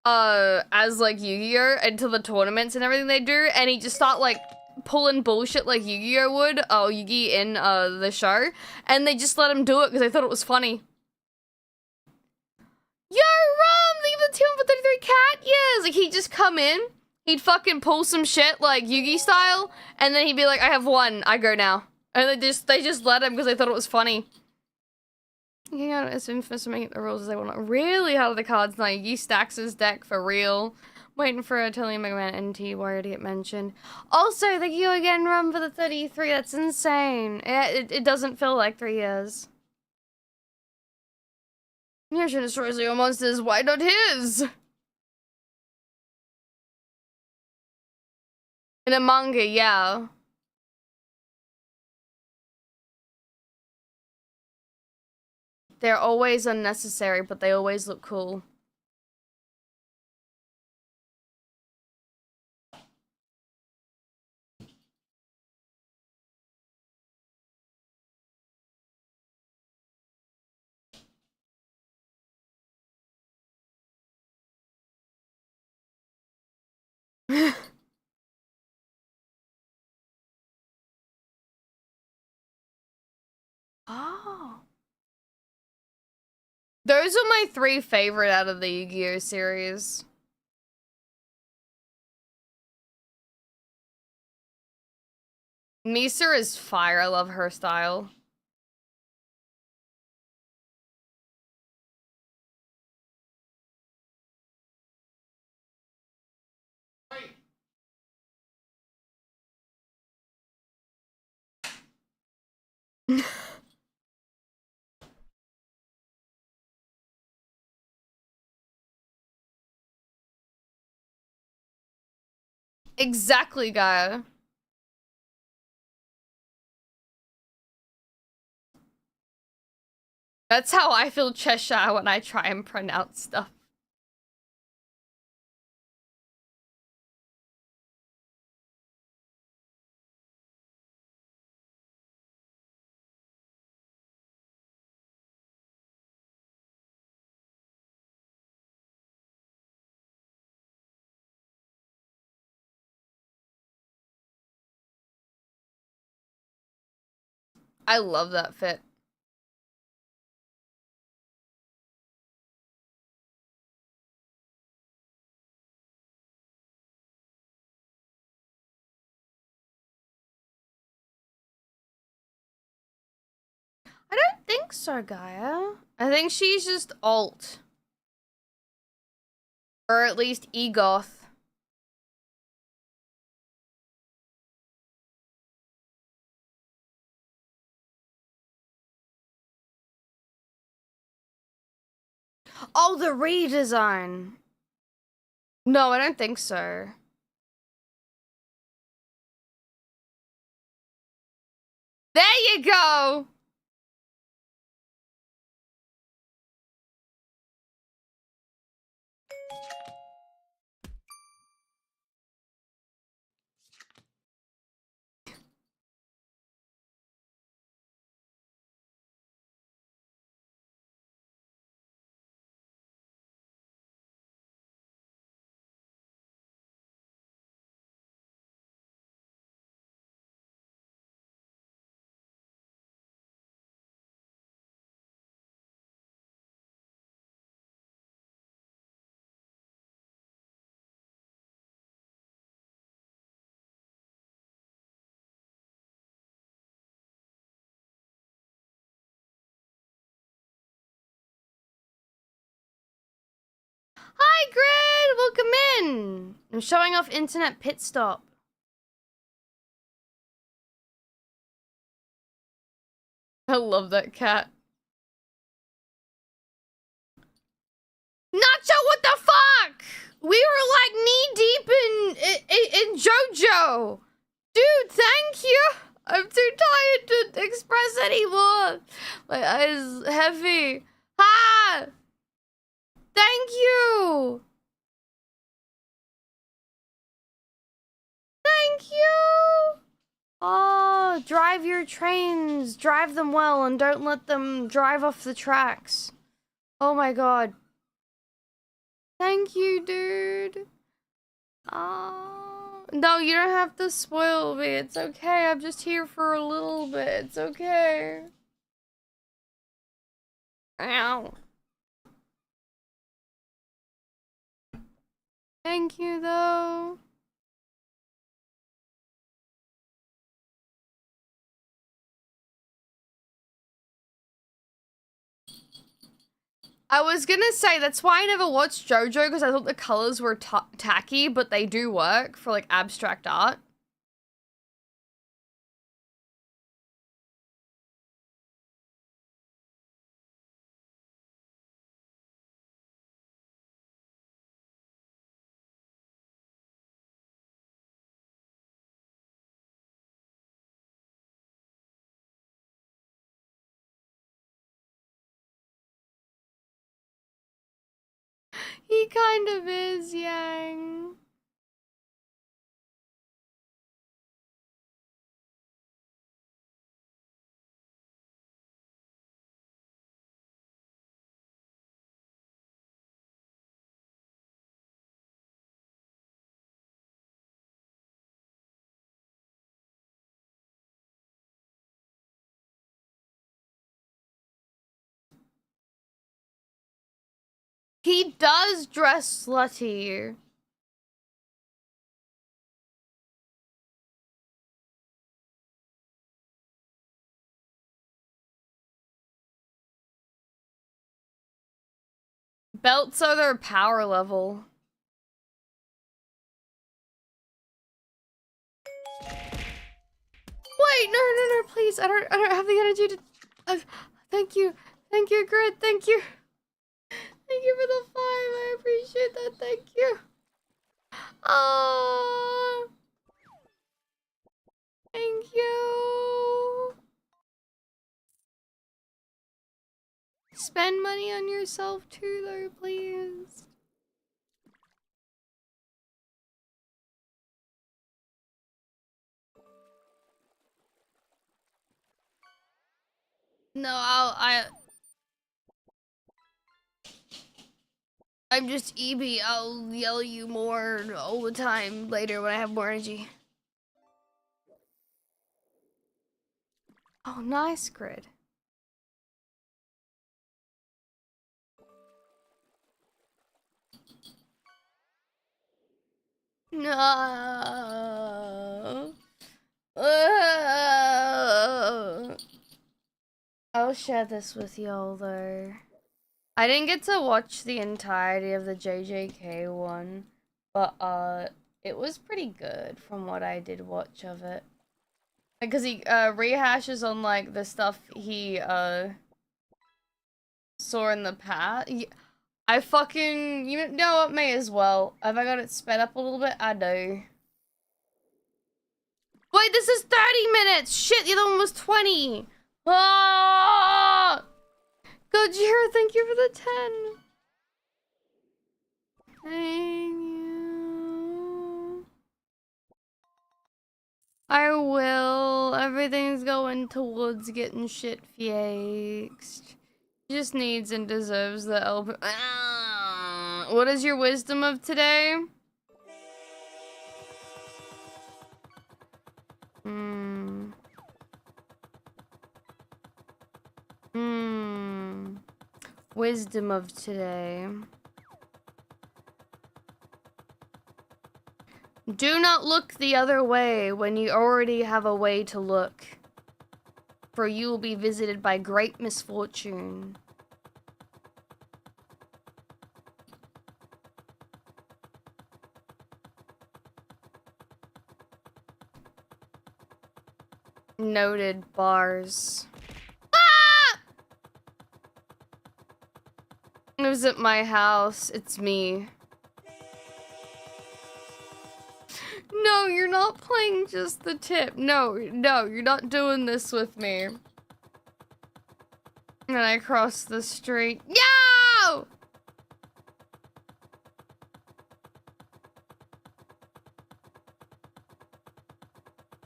as like Yu-Gi-Oh! Into the tournaments and everything they do, and he just start like pulling bullshit like Yu-Gi-Oh would, Yu-Gi in the show, and they just let him do it because they thought it was funny. Yo, Rum, thank you for the 233 cat years. Like, he'd just come in, he'd fucking pull some shit like Yu-Gi style, and then he'd be like, I have one, I go now. And they just let him because they thought it was funny. King out is infamous for making the rules as they want. Really? How are the cards now? Yu stacks his deck for real. Waiting for a Tilly Mega Man NT Warrior to get mentioned. Also, thank you again, Rum, for the 33. That's insane. It doesn't feel like 3 years. You should destroy your monsters. Why not his? In a manga, yeah. They're always unnecessary, but they always look cool. Oh. Those are my 3 favorite out of the Yu-Gi-Oh series. Misa is fire. I love her style. Exactly, Gaia. That's how I feel Cheshire when I try and pronounce stuff. I love that fit. I don't think so, Gaia. I think she's just alt. Or at least egoth. Oh, the redesign. No, I don't think so. There you go! Hi, Grid! Welcome in! I'm showing off internet pit stop. I love that cat. Nacho, what the fuck? We were like knee deep in JoJo. Dude, thank you. I'm too tired to express anymore. My eyes heavy. Ha! Thank you. Thank you. Oh, drive your trains. Drive them well and don't let them drive off the tracks. Oh my god. Thank you, dude. No, you don't have to spoil me. It's okay. I'm just here for a little bit. It's okay. Ow. Thank you, though. I was gonna say, that's why I never watched JoJo, because I thought the colors were tacky, but they do work for, like, abstract art. He kind of is, Yang. He does dress slutty. Belts are their power level. Wait, no, please. I don't have the energy to. Thank you, Grid. Thank you for the 5. I appreciate that. Thank you. Thank you. Spend money on yourself too, though, please. No, I'm just EB. I'll yell at you more all the time later when I have more energy. Oh, nice, Grid. No. I'll share this with y'all, though. I didn't get to watch the entirety of the JJK one, but, it was pretty good from what I did watch of it. Because he, rehashes on, like, the stuff he, saw in the past. I fucking, you know what, may as well. Have I got it sped up a little bit? I do. Wait, this is 30 minutes! Shit, the other one was 20! Ah! Gojira, thank you for the 10. Thank you. I will. Everything's going towards getting shit fixed. Just needs and deserves the help. What is your wisdom of today? Wisdom of today. Do not look the other way when you already have a way to look, for you will be visited by great misfortune. Noted. Bars. Ah! It was at my house. It's me. No, you're not playing just the tip. No, you're not doing this with me. And then I cross the street. Yo!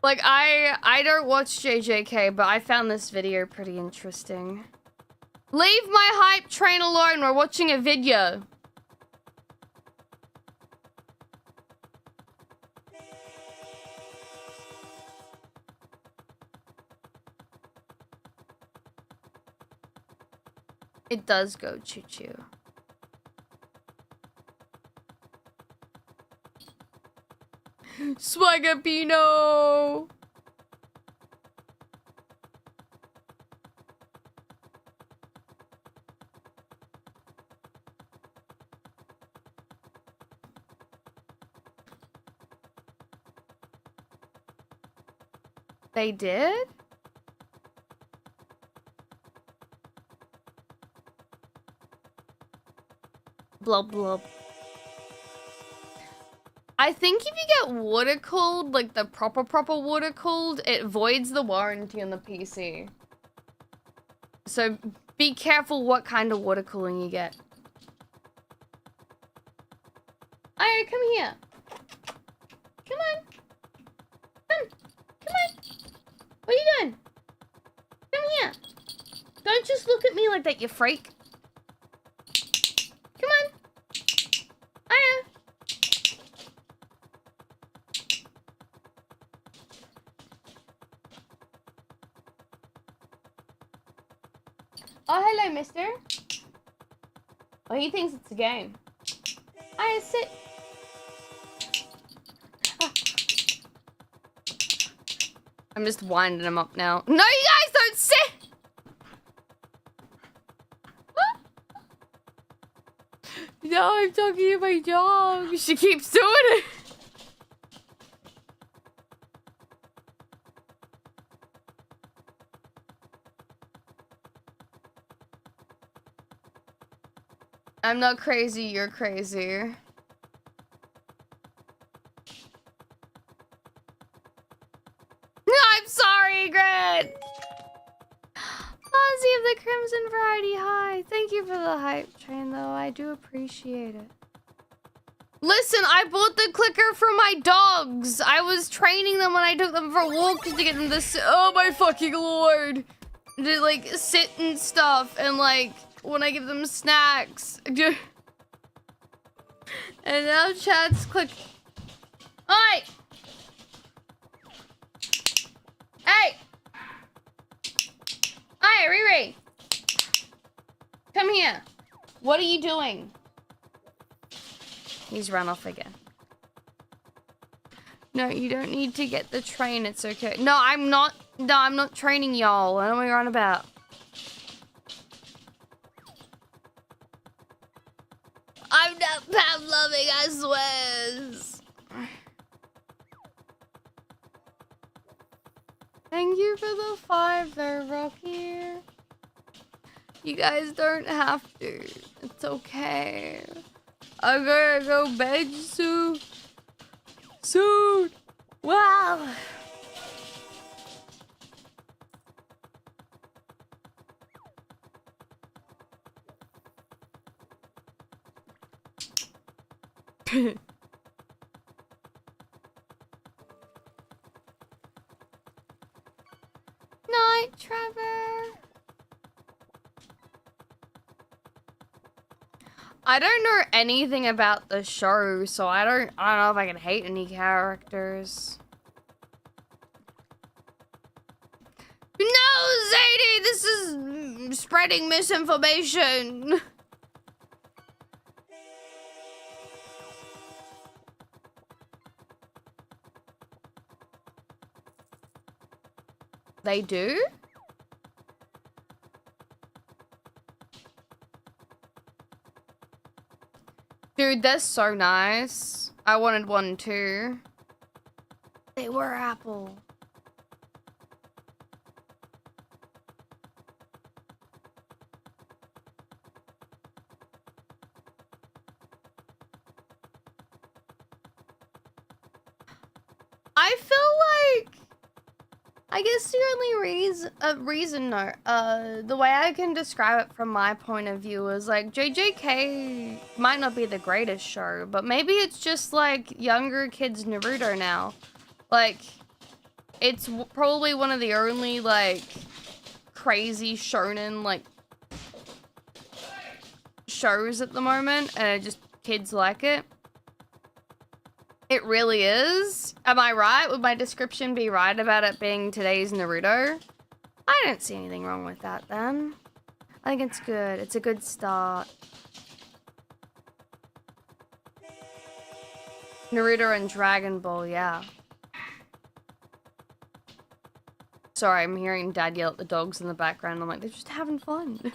Like, I don't watch JJK, but I found this video pretty interesting. Leave my hype train alone, we're watching a video. It does go choo-choo. Swagapino! They did? Blub blub. I think if you get water cooled, like the proper water cooled, it voids the warranty on the PC. So be careful what kind of water cooling you get. Aya, come here. Come on. Come on. What are you doing? Come here. Don't just look at me like that, you freak. Come on. Aya. Oh, hello, mister. Oh, he thinks it's a game. Aya, sit. Ah. I'm just winding him up now. No, you guys don't sit! No, I'm talking to my dog. She keeps doing it. I'm not crazy, you're crazy. I'm sorry, Gret! Ozzy of the Crimson Variety, hi. Thank you for the hype train, though. I do appreciate it. Listen, I bought the clicker for my dogs. I was training them when I took them for walks to get them to sit. Oh my fucking lord. To, like, sit and stuff. And, like, when I give them snacks. And now chat's click. Oi! Hey! Hi, Riri! Come here. What are you doing? He's run off again. No, you don't need to get the train. It's okay. No, I'm not. No, I'm not training y'all. I don't know what you're on about. I'm not Pavloving, I swear. Thank you for the 5 there, Rocky. You guys don't have to. It's okay. I'm gonna go bed soon. Soon. Wow. Night, Trevor. I don't know anything about the show, so I don't know if I can hate any characters. No, Zadie, this is spreading misinformation. They do? Dude, they're so nice. I wanted one too. They were apple. I feel like, I guess the only reason, the way I can describe it from my point of view is like JJK might not be the greatest show, but maybe it's just like younger kids Naruto now. Like, it's probably one of the only like crazy shonen like shows at the moment, and just kids like it. It really is. Am I right? Would my description be right about it being today's Naruto? I don't see anything wrong with that then. I think it's good. It's a good start. Naruto and Dragon Ball, yeah. Sorry, I'm hearing Dad yell at the dogs in the background. I'm like, they're just having fun.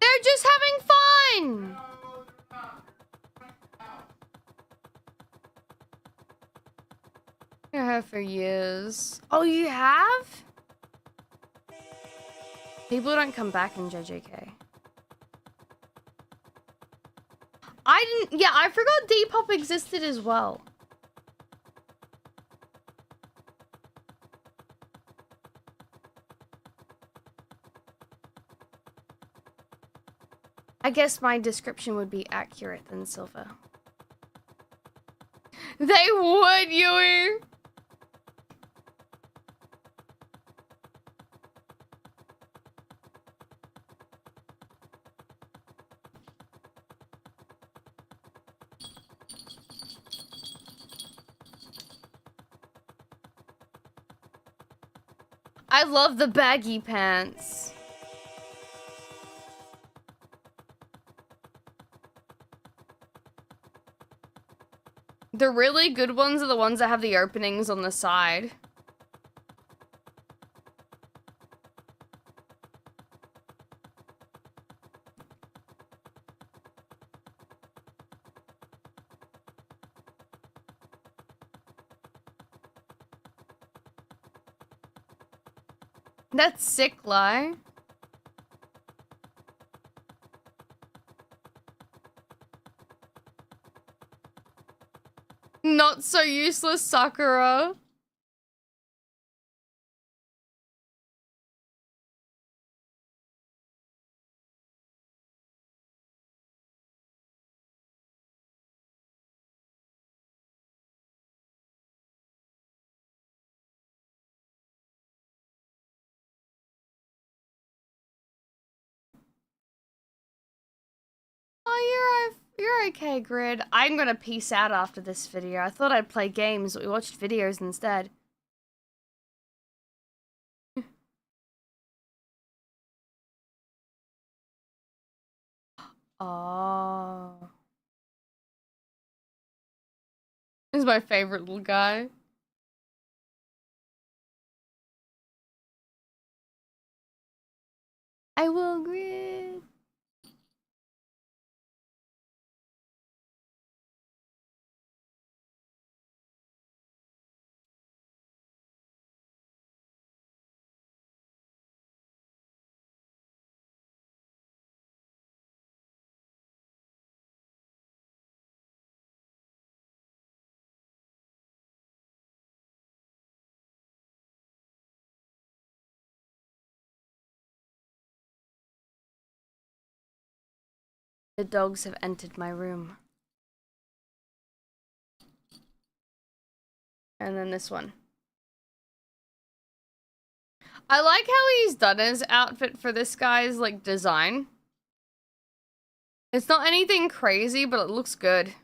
They're just having fun! I have for years. Oh, you have? People don't come back in JJK. I didn't. Yeah, I forgot Depop existed as well. I guess my description would be accurate then, Silver. They would, Yui! I love the baggy pants. The really good ones are the ones that have the openings on the side. That's sick, Lai. Not so useless, Sakura. Oh, you're okay, Grid. I'm gonna peace out after this video. I thought I'd play games, but we watched videos instead. Oh. This is my favorite little guy. I will, Grid. The dogs have entered my room. And then this one. I like how he's done his outfit for this guy's, like, design. It's not anything crazy, but it looks good.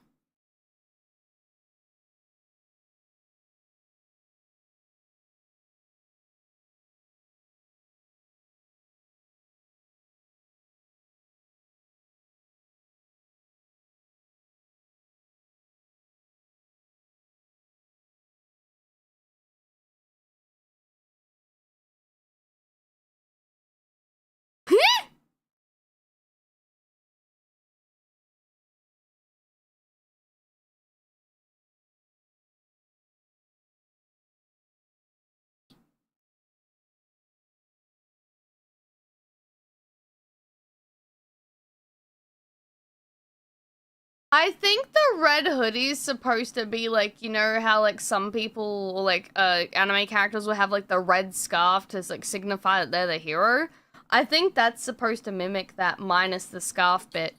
I think the red hoodie's supposed to be like, you know how like some people, like anime characters will have like the red scarf to like signify that they're the hero. I think that's supposed to mimic that minus the scarf bit.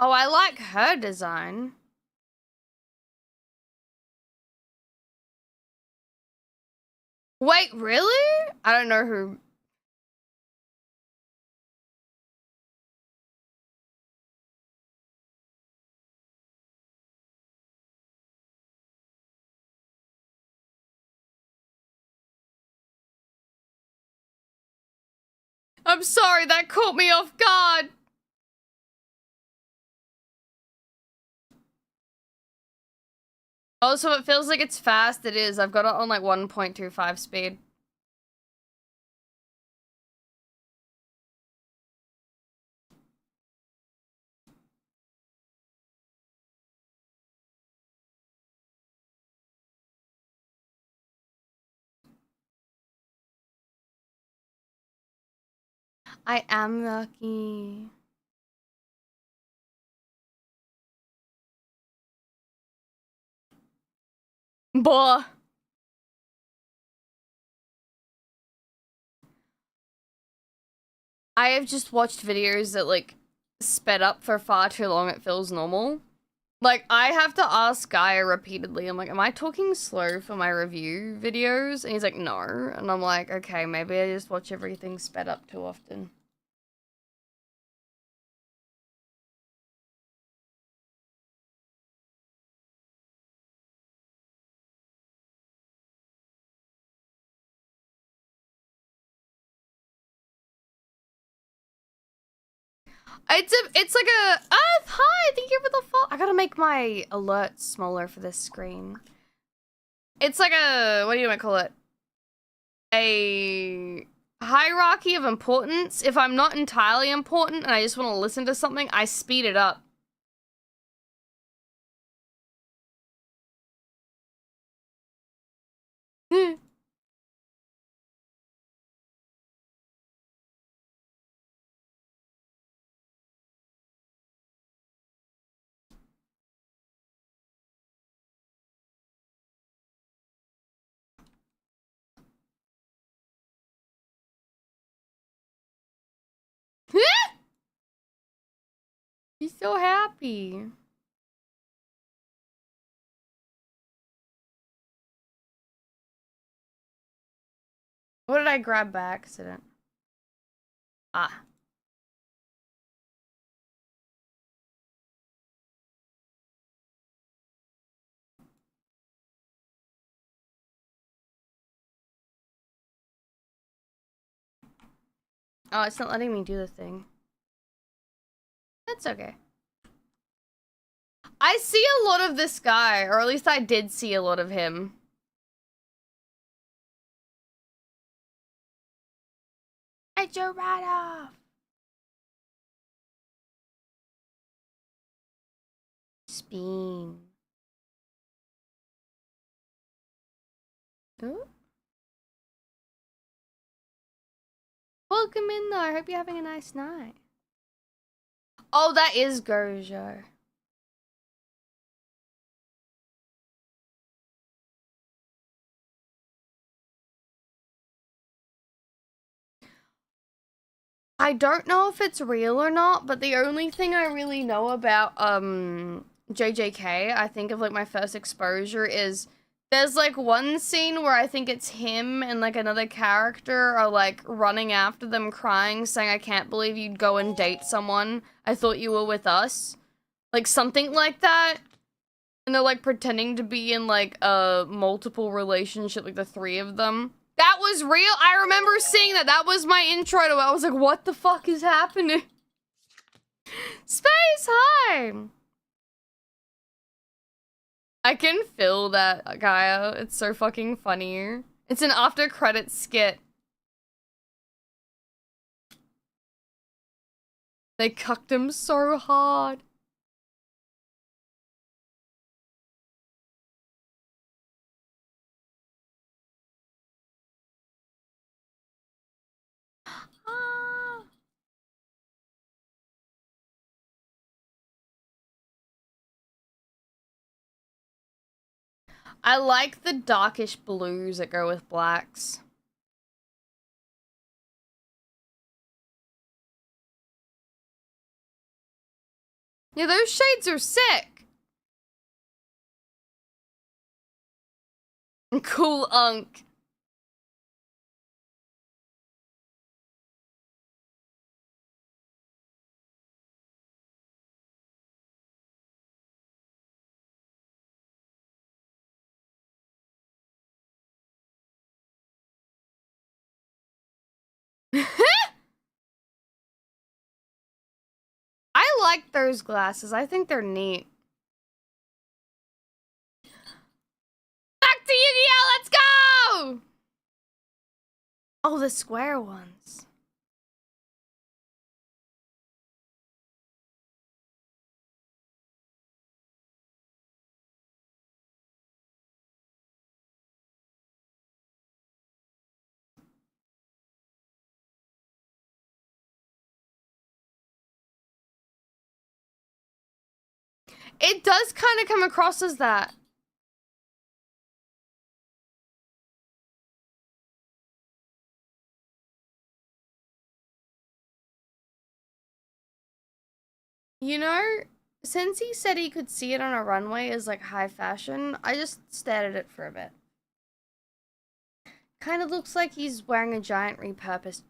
Oh, I like her design. Wait, really? I don't know who. I'm sorry, that caught me off guard. Oh, so it feels like it's fast. It is. I've got it on like 1.25 speed. I am lucky. Boah. I have just watched videos that like sped up for far too long it feels normal. Like, I have to ask Gaia repeatedly, I'm like, am I talking slow for my review videos? And he's like, no. And I'm like, okay, maybe I just watch everything sped up too often. It's like a, hi, thank you for the follow. I gotta make my alerts smaller for this screen. It's like a, what do you want to call it? A hierarchy of importance. If I'm not entirely important and I just want to listen to something, I speed it up. He's so happy. What did I grab by accident? Ah. Oh, it's not letting me do the thing. That's okay. I see a lot of this guy, or at least I did see a lot of him. Get your rat off. Spin. Ooh. Welcome in though. I hope you're having a nice night. Oh, that is Gojo. I don't know if it's real or not, but the only thing I really know about JJK, I think of like my first exposure is there's like one scene where I think it's him and like another character are like running after them crying saying I can't believe you'd go and date someone. I thought you were with us. Like something like that. And they're like pretending to be in like a multiple relationship, like the three of them. That was real. I remember seeing that. That was my intro to it. I was like, what the fuck is happening? Space, hi! I can feel that, Gaia. It's so fucking funny. It's an after credits skit. They cucked him so hard. Ah. I like the darkish blues that go with blacks. Yeah, those shades are sick. Cool unk. I like those glasses. I think they're neat. Back to Yu-Gi-Oh! Let's go! Oh, the square ones. It does kind of come across as that. You know, since he said he could see it on a runway as like high fashion, I just stared at it for a bit. Kind of looks like he's wearing a giant repurposed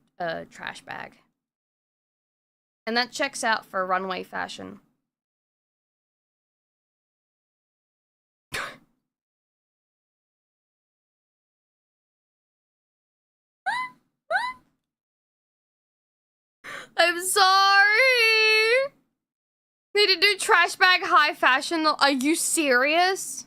trash bag. And that checks out for runway fashion. I'm sorry. Need to do trash bag high fashion. Are you serious?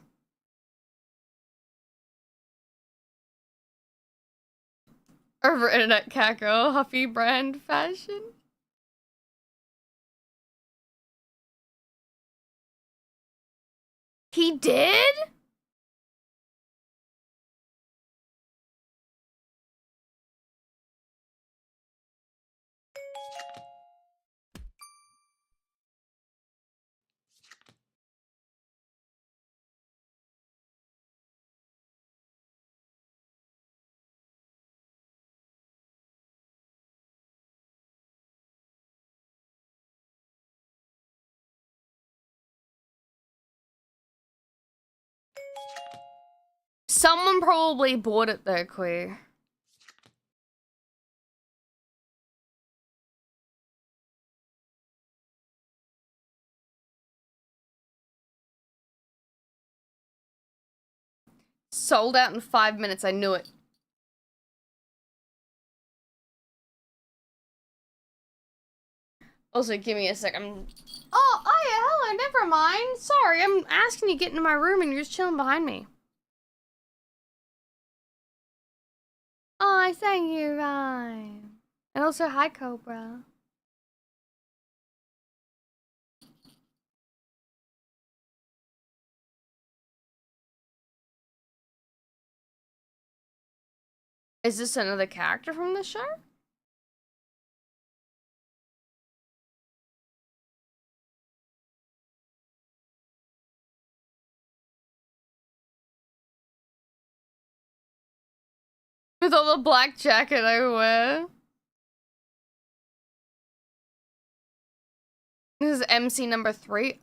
Over internet cackle, Huffy brand fashion. He did? Someone probably bought it though, Queer. Sold out in 5 minutes, I knew it. Also, give me a sec, Oh, yeah, hello, never mind. Sorry, I'm asking you to get into my room and you're just chilling behind me. Oh, thank you, Ryan. And also, hi, Cobra. Is this another character from the show? With all the black jacket I wear. This is MC number 3.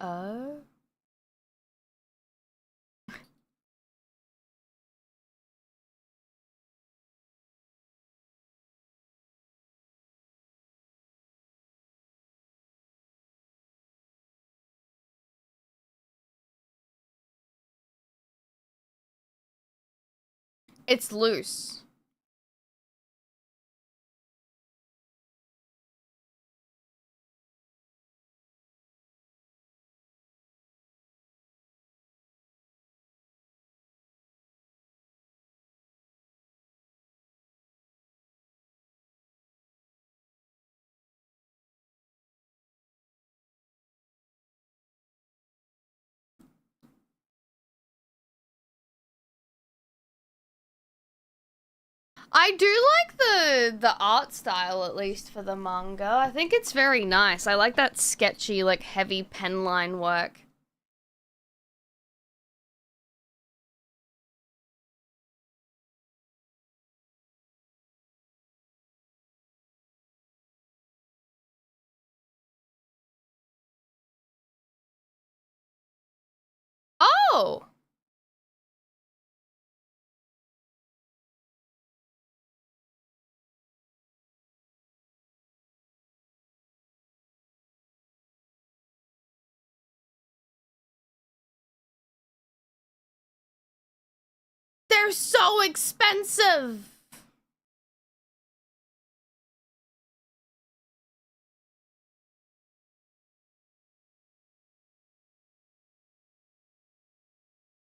It's loose. I do like the art style, at least for the manga. I think it's very nice. I like that sketchy, like heavy pen line work. Oh! They're so expensive!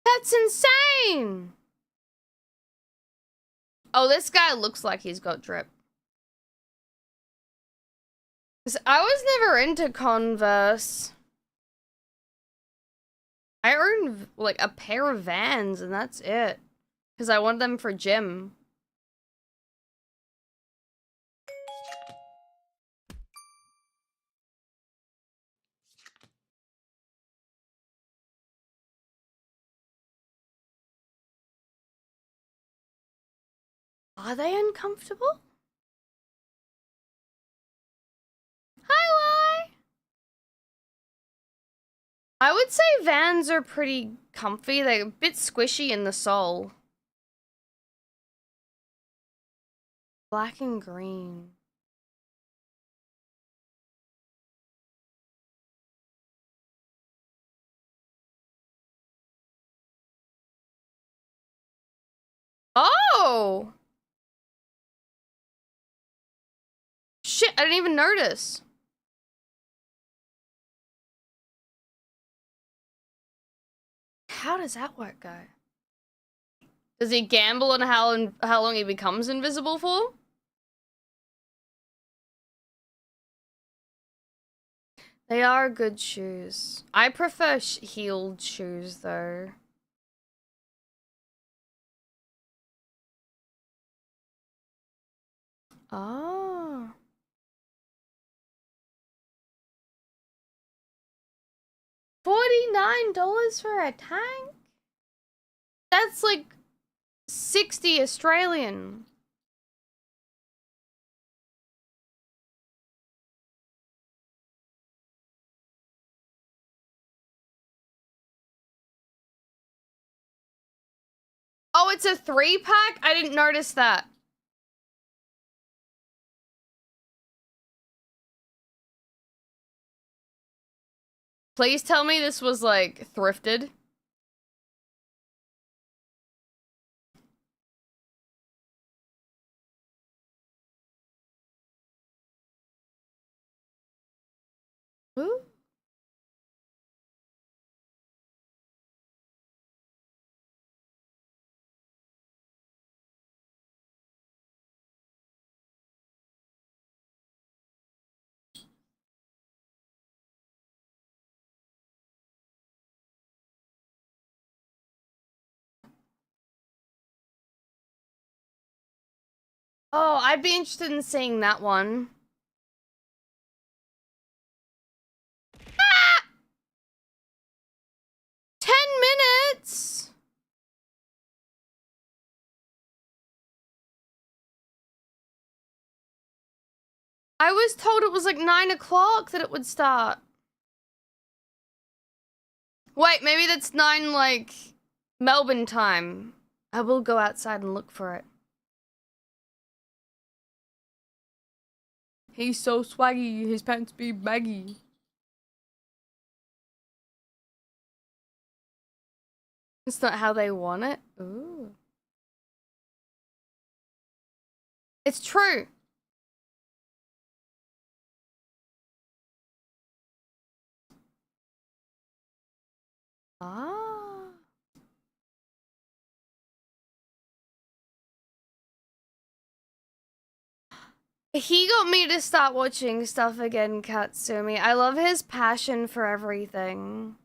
That's insane! Oh, this guy looks like he's got drip. I was never into Converse. I own, like, a pair of Vans, and that's it. Because I want them for gym. Are they uncomfortable? Hi, Lai! I would say Vans are pretty comfy. They're a bit squishy in the sole. Black and green. Oh! Shit, I didn't even notice. How does that work, guy? Does he gamble on how long he becomes invisible for? They are good shoes. I prefer heeled shoes, though. Oh. $49 for a tank? That's like 60 Australian. Oh, it's a 3-pack? I didn't notice that. Please tell me this was, like, thrifted. Ooh. Oh, I'd be interested in seeing that one. Ah! 10 minutes? I was told it was like 9 o'clock that it would start. Wait, maybe that's 9, like, Melbourne time. I will go outside and look for it. He's so swaggy, his pants be baggy. It's not how they want it? Ooh. It's true. Ah. He got me to start watching stuff again, Katsumi. I love his passion for everything.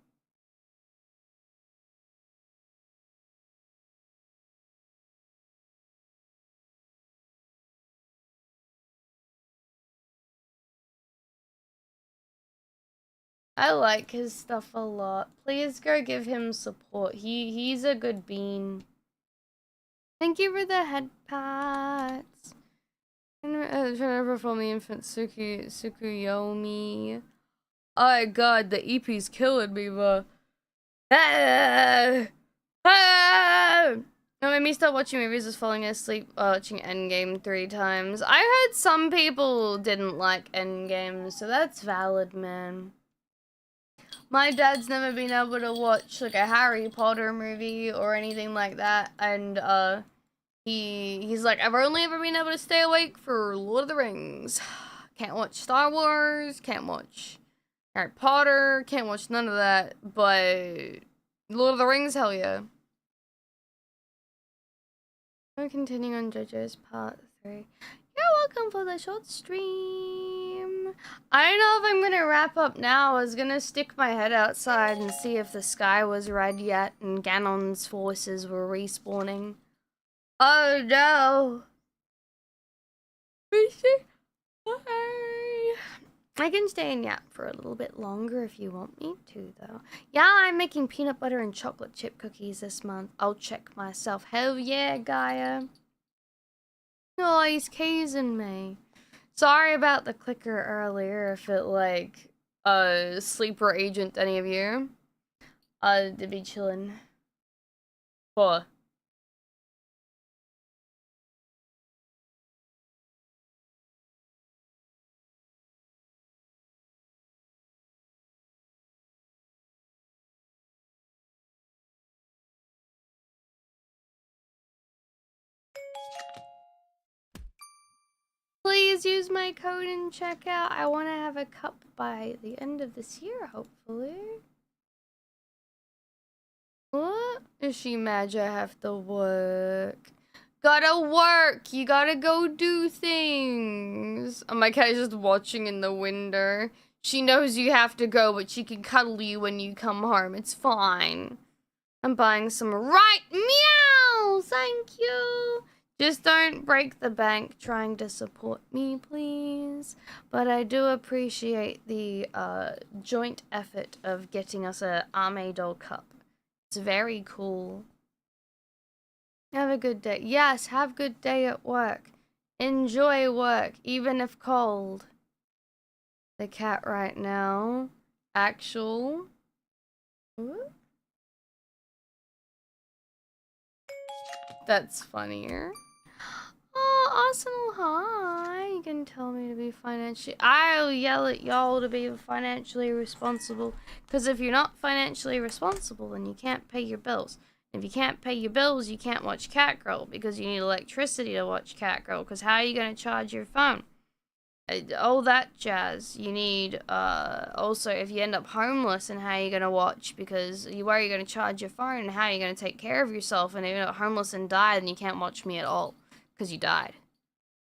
I like his stuff a lot. Please go give him support. He's a good bean. Thank you for the head pats. Trying to perform the infant Tsukuyomi. Oh god, the EP's killing me, but Ah! Ah! No, made me stop watching movies was falling asleep watching Endgame 3 times. I heard some people didn't like Endgame, so that's valid, man. My dad's never been able to watch like a Harry Potter movie or anything like that, and he's like, I've only ever been able to stay awake for Lord of the Rings. Can't watch Star Wars, can't watch Harry Potter, can't watch none of that, but Lord of the Rings, hell yeah. We're continuing on JoJo's part 3. You're welcome for the short stream. I don't know if I'm gonna wrap up now. I was gonna stick my head outside and see if the sky was red yet and Ganon's forces were respawning. Oh no. Bye. I can stay in Yap for a little bit longer if you want me to, though. Yeah, I'm making peanut butter and chocolate chip cookies this month. I'll check myself. Hell yeah, Gaia. Oh, he's casing me. Sorry about the clicker earlier if it, like, sleeper agent any of you. To be chillin'. What? Please use my code and checkout. I want to have a cup by the end of this year, hopefully. What? Is she mad I have to work? Gotta work! You gotta go do things! Oh, my cat is just watching in the window. She knows you have to go, but she can cuddle you when you come home. It's fine. I'm buying some right meow! Thank you! Just don't break the bank trying to support me, please. But I do appreciate the joint effort of getting us a Armador cup. It's very cool. Have a good day. Yes, have a good day at work. Enjoy work, even if cold. The cat right now. Actual. Ooh. That's funnier. Oh, Arsenal, hi. You can tell me to be financially... I'll yell at y'all to be financially responsible. Because if you're not financially responsible, then you can't pay your bills. If you can't pay your bills, you can't watch Catgirl. Because you need electricity to watch Catgirl. Because how are you going to charge your phone? All that jazz. You need, also, if you end up homeless, and how are you going to watch? Because where are you going to charge your phone? And how are you going to take care of yourself? And if you're not homeless and die, then you can't watch me at all. Because you died.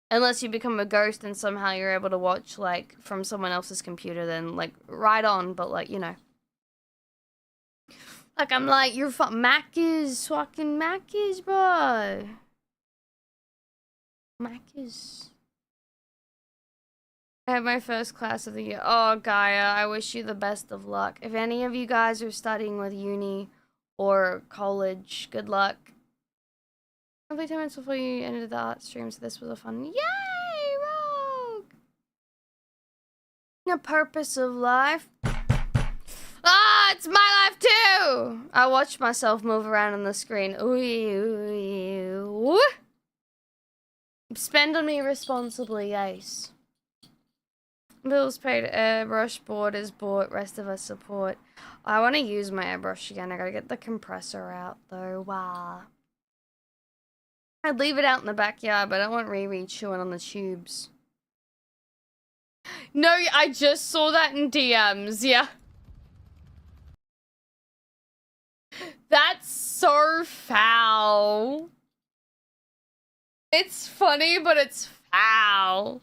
Unless you become a ghost and somehow you're able to watch, like, from someone else's computer, then, like, right on, but, like, you know. Like, I'm like, you're Mac is fucking Mac is, bro. Mac is. I had my first class of the year. Oh, Gaia, I wish you the best of luck. If any of you guys are studying with uni or college, good luck. Roughly 10 minutes before you ended the art stream, so this was a fun. Yay, Rogue! The purpose of life. Ah, it's my life too! I watched myself move around on the screen. Ooh. Spend on me responsibly, Ace. Bills paid, airbrush, board is bought, rest of us support. I want to use my airbrush again. I gotta get the compressor out though. Wow. I'd leave it out in the backyard, but I don't want Riri chewing on the tubes. No, I just saw that in DMs, yeah. That's so foul. It's funny, but it's foul.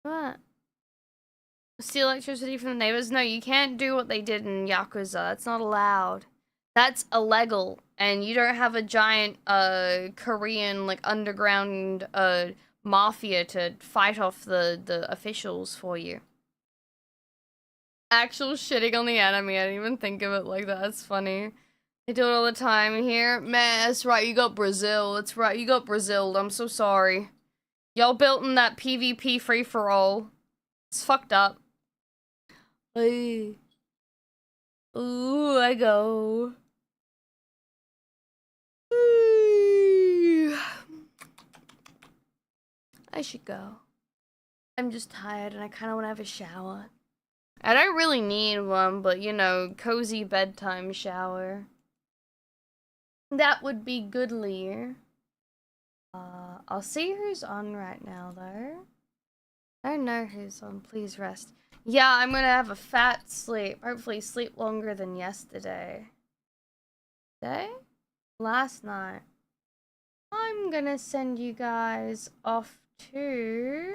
What? Steal electricity from the neighbors? No, you can't do what they did in Yakuza. That's not allowed. That's illegal. And you don't have a giant, Korean, like, underground, mafia to fight off the officials for you. Actual shitting on the enemy. I didn't even think of it like that. That's funny. They do it all the time here. Man, that's right. You got Brazil. That's right. You got Brazil. I'm so sorry. Y'all built in that PvP free-for-all. It's fucked up. Hey. Ooh, I go. I should go. I'm just tired and I kind of want to have a shower. I don't really need one, but you know, cozy bedtime shower. That would be goodly. I'll see who's on right now though. I don't know who's on. Please rest. Yeah, I'm gonna have a fat sleep. Hopefully sleep longer than yesterday. Today? Last night. I'm gonna send you guys off to...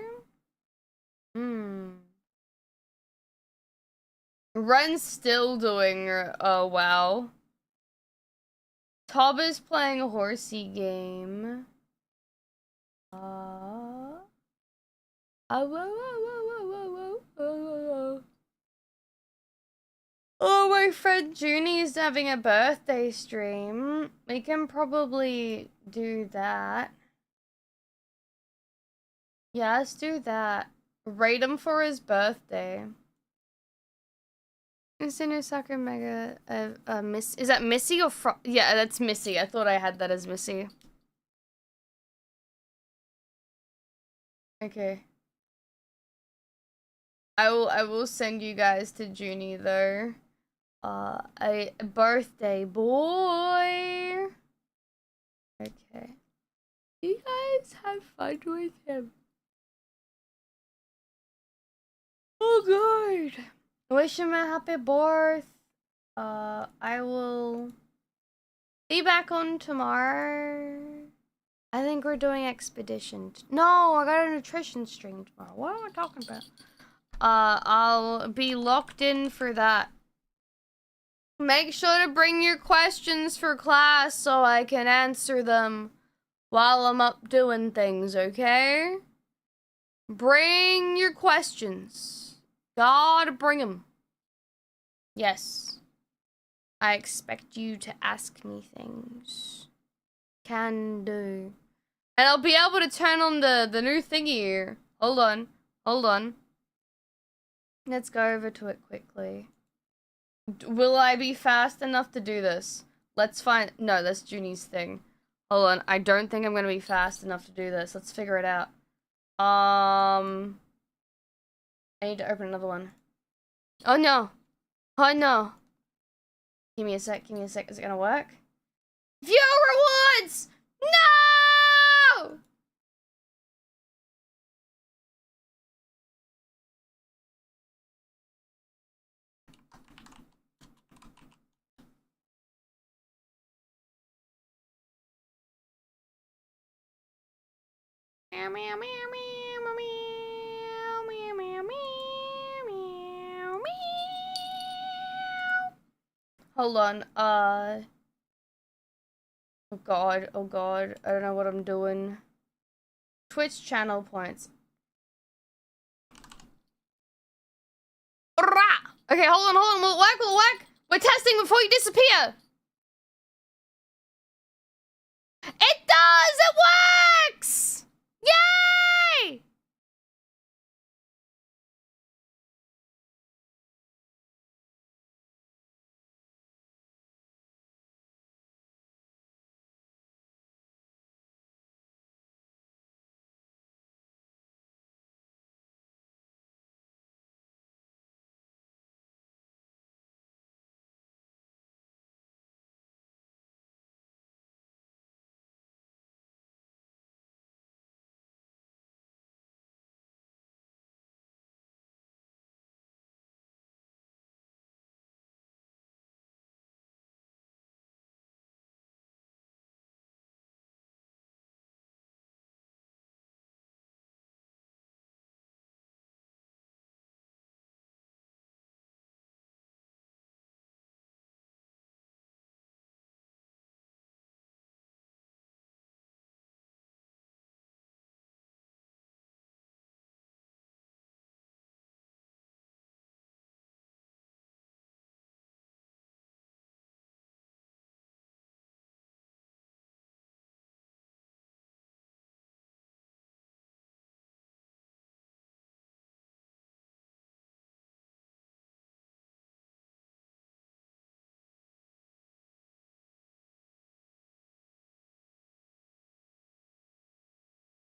Ren's still doing... Oh, wow. Tob is playing a horsey game. Oh, my friend Junie's having a birthday stream. We can probably do that. Yeah, let's do that. Rate him for his birthday. Is in Osaka Mega Miss? Is that Missy or yeah, that's Missy. I thought I had that as Missy. Okay. I will send you guys to Junie though. A birthday boy. Okay. You guys have fun with him. Oh god. Wish him a happy birth. I will be back on tomorrow. I think we're doing expedition. No, I got a nutrition stream tomorrow. What am I talking about? I'll be locked in for that. Make sure to bring your questions for class so I can answer them while I'm up doing things, okay? Bring your questions. Gotta bring them. Yes. I expect you to ask me things. Can do. And I'll be able to turn on the new thingy here. Hold on. Hold on. Let's go over to it quickly. Will I be fast enough to do this? Let's find... No, that's Junie's thing. Hold on. I don't think I'm gonna be fast enough to do this. Let's figure it out. I need to open another one. Oh no. Oh no. Give me a sec. Give me a sec. Is it gonna work? Viewer rewards! No! Meow, meow, meow, meow, meow, meow, meow, meow, meow, meow. Hold on, oh god, oh god, I don't know what I'm doing. Twitch channel points. Okay, hold on, will it work, will it work? We're testing before you disappear! It does! It